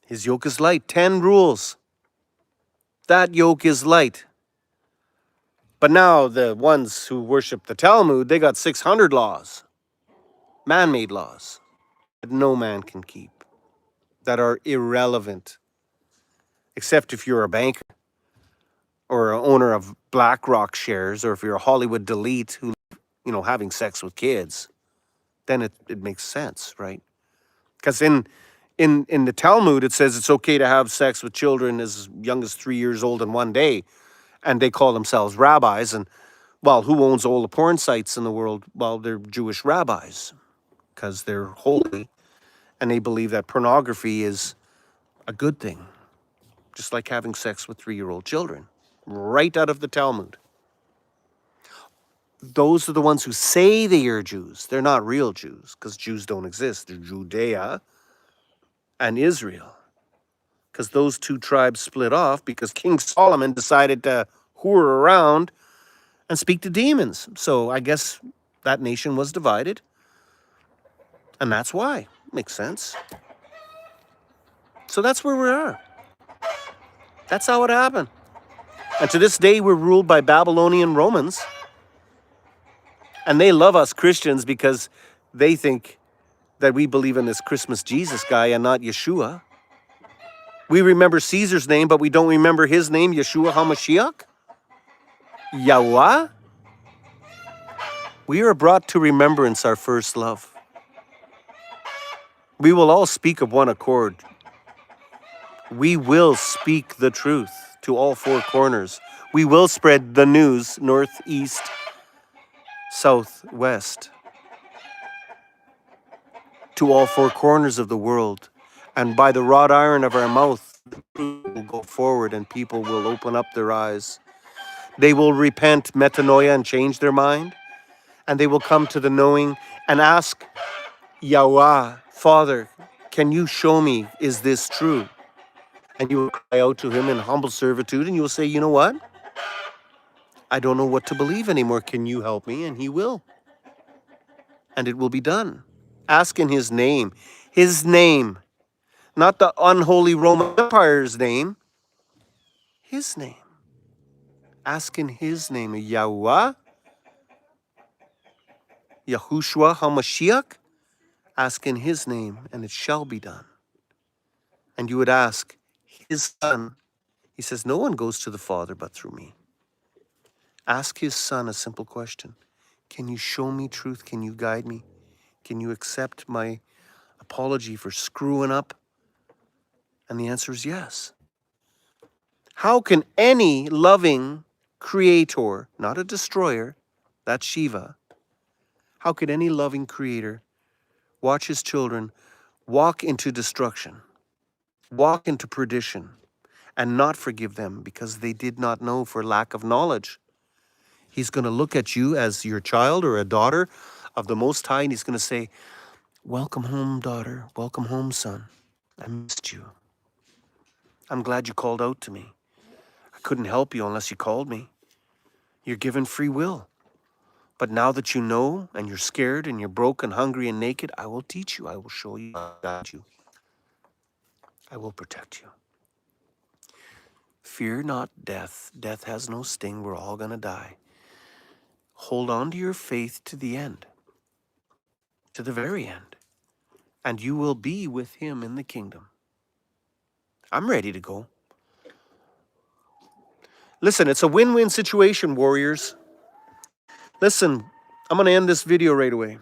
His yoke is light, 10 rules. That yoke is light. But now the ones who worship the Talmud, they got 600 laws, man-made laws, that no man can keep, that are irrelevant, except if you're a banker or an owner of BlackRock shares, or if you're a Hollywood delete who, having sex with kids, then it makes sense, right? Because in the Talmud, it says it's okay to have sex with children as young as 3 years old in one day, and they call themselves rabbis. And, well, who owns all the porn sites in the world? Well, they're Jewish rabbis, because they're holy, and they believe that pornography is a good thing, just like having sex with 3-year-old children, right out of the Talmud. Those are the ones who say they are Jews. They're not real Jews, because Jews don't exist. They're Judea and Israel, because those two tribes split off because King Solomon decided to whore around and speak to demons. So I guess that nation was divided, and that's why. Makes sense. So that's where we are. That's how it happened. And to this day, we're ruled by Babylonian Romans. And they love us Christians because they think that we believe in this Christmas Jesus guy and not Yeshua. We remember Caesar's name, but we don't remember his name, Yeshua HaMashiach? Yahweh? We are brought to remembrance our first love. We will all speak of one accord. We will speak the truth to all four corners. We will spread the news north, east, south, west, to all four corners of the world. And by the wrought iron of our mouth, the truth will go forward and people will open up their eyes. They will repent, metanoia, and change their mind. And they will come to the knowing and ask Yahweh, Father, can you show me, is this true? And you will cry out to him in humble servitude and you will say, you know what? I don't know what to believe anymore. Can you help me? And he will. And it will be done. Ask in his name. His name. Not the unholy Roman Empire's name. His name. Ask in his name. Yahweh. Yahushua HaMashiach. Ask in his name and it shall be done. And you would ask his son. He says, no one goes to the Father but through me. Ask his son a simple question. Can you show me truth? Can you guide me? Can you accept my apology for screwing up? And the answer is yes. How can any loving creator, not a destroyer, that's Shiva, how could any loving creator watch his children walk into destruction, walk into perdition, and not forgive them because they did not know for lack of knowledge? He's going to look at you as your child or a daughter of the Most High, and he's going to say, welcome home, daughter. Welcome home, son. I missed you. I'm glad you called out to me. I couldn't help you unless you called me. You're given free will. But now that you know and you're scared and you're broken, hungry, and naked, I will teach you. I will show you. I will guide you. I will protect you. Fear not death. Death has no sting. We're all going to die. Hold on to your faith to the end, to the very end, and you will be with him in the kingdom. I'm ready to go. Listen, it's a win-win situation, warriors. Listen, I'm going to end this video right away.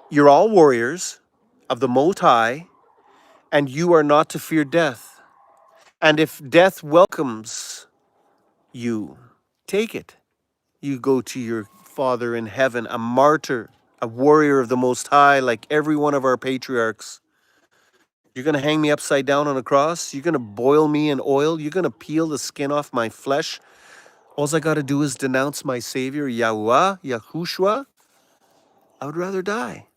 You're all warriors of the Most High, and you are not to fear death. And if death welcomes you, take it. You go to your Father in heaven, a martyr, a warrior of the Most High, like every one of our patriarchs. You're going to hang me upside down on a cross? You're going to boil me in oil? You're going to peel the skin off my flesh? All I got to do is denounce my Savior, Yahweh, Yahushua. I would rather die.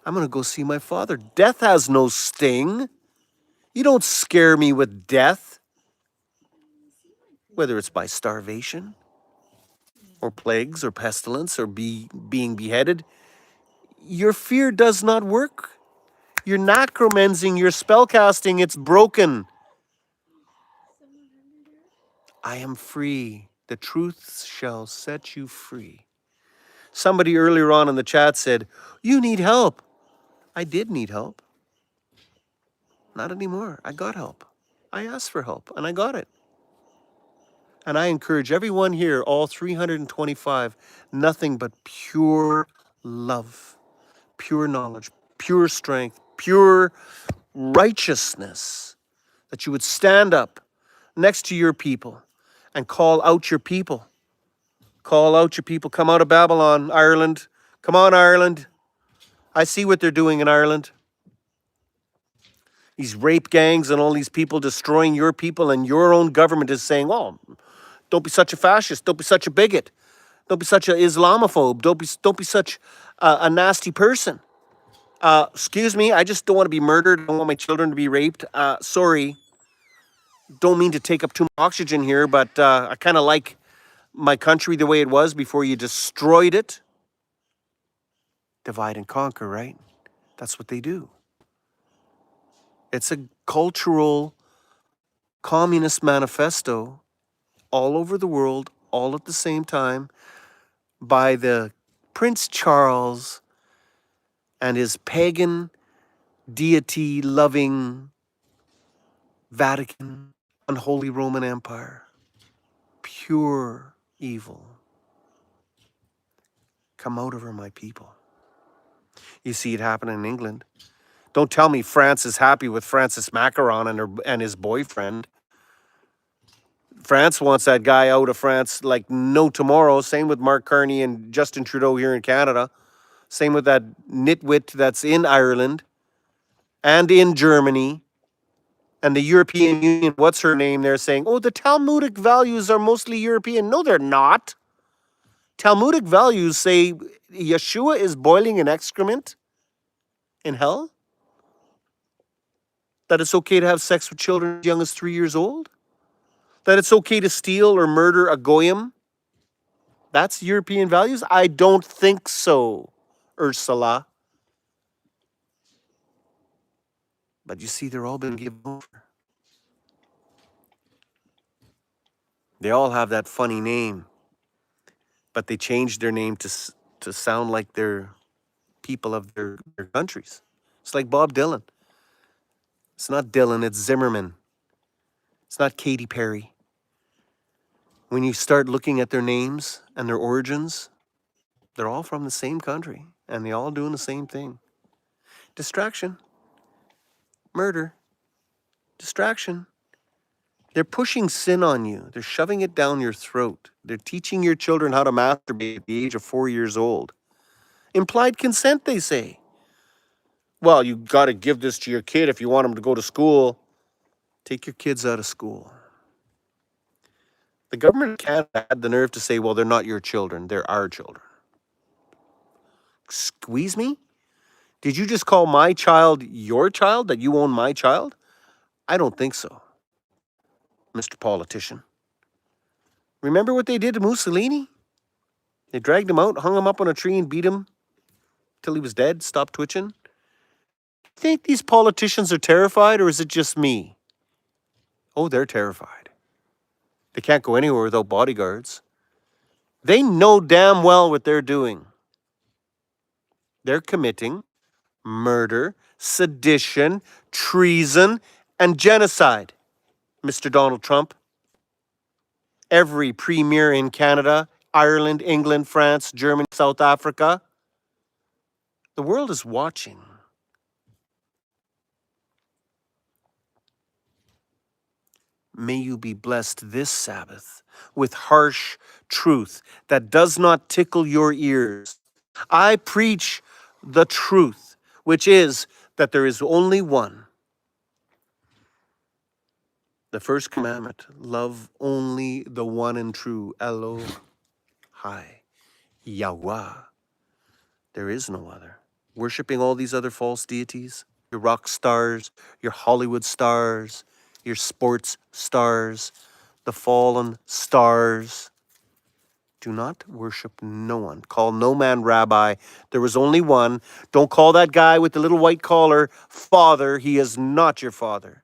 I'm going to go see my Father. Death has no sting. You don't scare me with death, whether it's by starvation or plagues or pestilence or being beheaded. Your fear does not work. You're necromancing, you're spellcasting, it's broken. I am free. The truth shall set you free. Somebody earlier on in the chat said, you need help. I did need help. Not anymore. I got help. I asked for help and I got it. And I encourage everyone here, all 325, nothing but pure love, pure knowledge, pure strength, pure righteousness, that you would stand up next to your people and call out your people. Call out your people. Come out of Babylon, Ireland. Come on, Ireland. I see what they're doing in Ireland. These rape gangs and all these people destroying your people, and your own government is saying, oh, don't be such a fascist. Don't be such a bigot. Don't be such an Islamophobe. Don't be such a nasty person. Excuse me, I just don't want to be murdered. I don't want my children to be raped. Sorry, don't mean to take up too much oxygen here, but I kind of like my country the way it was before you destroyed it. Divide and conquer, right? That's what they do. It's a cultural communist manifesto all over the world, all at the same time, by the Prince Charles and his pagan, deity-loving Vatican, unholy Roman Empire. Pure evil. Come out of her, my people. You see it happen in England. Don't tell me France is happy with Francis Macron and his boyfriend. France wants that guy out of France like no tomorrow. Same with Mark Carney and Justin Trudeau here in Canada. Same with that nitwit that's in Ireland and in Germany. And the European Union, what's her name? They're saying, oh, the Talmudic values are mostly European. No, they're not. Talmudic values say Yeshua is boiling in excrement in hell. That it's okay to have sex with children as young as 3 years old. That it's okay to steal or murder a goyim. That's European values? I don't think so, Ursula. But you see, they're all been given over. They all have that funny name, but they changed their name to sound like they're people of their countries. It's like Bob Dylan. It's not Dylan, it's Zimmerman. It's not Katy Perry. When you start looking at their names and their origins, they're all from the same country, and they all doing the same thing. Distraction. Murder. Distraction. They're pushing sin on you. They're shoving it down your throat. They're teaching your children how to masturbate at the age of 4 years old. Implied consent, they say. Well, you got to give this to your kid if you want him to go to school. Take your kids out of school. The government of Canada had the nerve to say, well, they're not your children. They're our children. Squeeze me? Did you just call my child your child, that you own my child? I don't think so, Mr. Politician. Remember what they did to Mussolini? They dragged him out, hung him up on a tree, and beat him till he was dead, stopped twitching. Think these politicians are terrified, or is it just me? Oh, they're terrified. They can't go anywhere without bodyguards. They know damn well what they're doing. They're committing murder, sedition, treason, and genocide, Mr. Donald Trump. Every premier in Canada, Ireland, England, France, Germany, South Africa. The world is watching. May you be blessed this Sabbath with harsh truth that does not tickle your ears. I preach the truth, which is that there is only one. The first commandment, love only the one and true Elohai, Yahweh. There is no other. Worshipping all these other false deities, your rock stars, your Hollywood stars, your sports stars, the fallen stars. Do not worship no one. Call no man rabbi. There was only one. Don't call that guy with the little white collar father. He is not your father.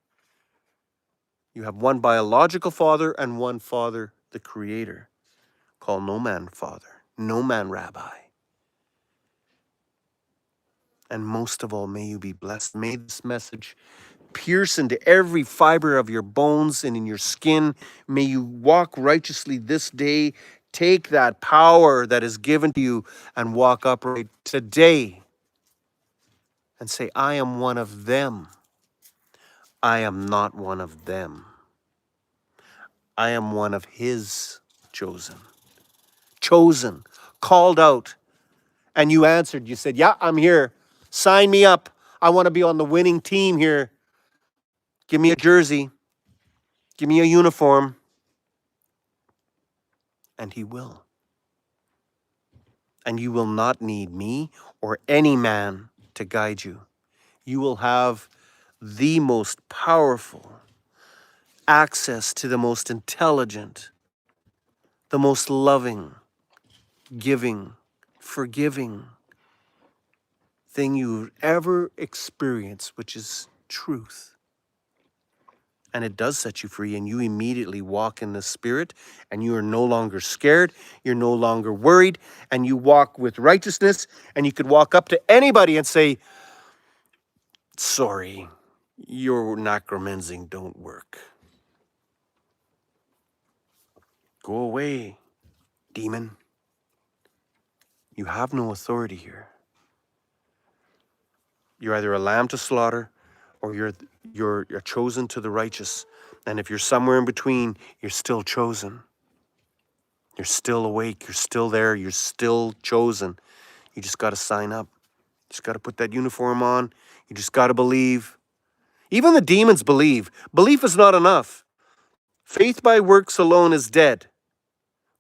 You have one biological father and one father, the creator. Call no man father, no man rabbi. And most of all, may you be blessed. May this message pierce into every fiber of your bones and in your skin. May you walk righteously this day. Take that power that is given to you and walk upright today and say, I am one of them. I am not one of them. I am one of his chosen. Chosen, called out. And you answered. You said, yeah, I'm here. Sign me up. I want to be on the winning team here. Give me a jersey. Give me a uniform. And he will. And you will not need me or any man to guide you. You will have the most powerful access to the most intelligent, the most loving, giving, forgiving thing you've ever experienced, which is truth. And it does set you free, and you immediately walk in the Spirit, and you are no longer scared, you're no longer worried, and you walk with righteousness, and you could walk up to anybody and say, sorry, your necromancing don't work. Go away, demon. You have no authority here. You're either a lamb to slaughter, or you're chosen to the righteous. And if you're somewhere in between, you're still chosen. You're still awake. You're still there. You're still chosen. You just got to sign up. You just got to put that uniform on. You just got to believe. Even the demons believe. Belief is not enough. Faith by works alone is dead.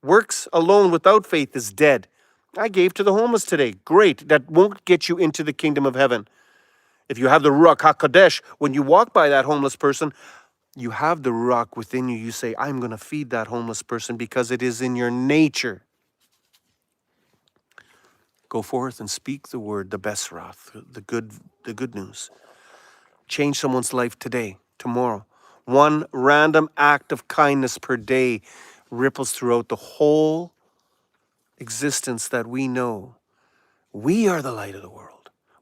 Works alone without faith is dead. I gave to the homeless today. Great. That won't get you into the kingdom of heaven. If you have the Ruach HaKodesh, when you walk by that homeless person, you have the Ruach within you. You say, I'm going to feed that homeless person because it is in your nature. Go forth and speak the word, the Besrath, the good news. Change someone's life today, tomorrow. One random act of kindness per day ripples throughout the whole existence that we know. We are the light of the world.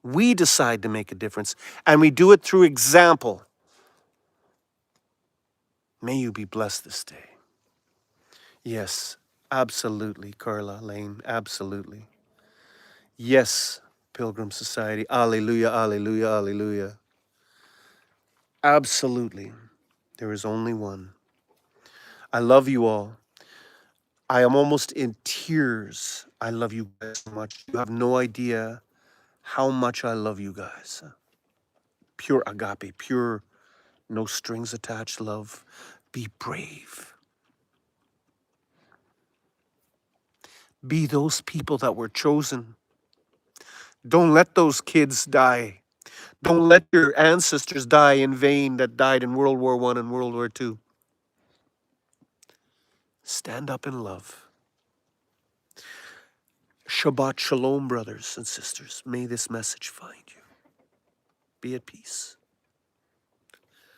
We decide to make a difference, and we do it through example. May you be blessed this day. Yes, absolutely, Carla Lane, absolutely. Yes, Pilgrim Society, alleluia, alleluia, alleluia. Absolutely. There is only one. I love you all. I am almost in tears. I love you guys so much. You have no idea how much I love you guys. Pure agape, pure, no strings attached love. Be brave. Be those people that were chosen. Don't let those kids die. Don't let your ancestors die in vain that died in World War I and World War II. Stand up in love. Shabbat Shalom, brothers and sisters. May this message find you. Be at peace.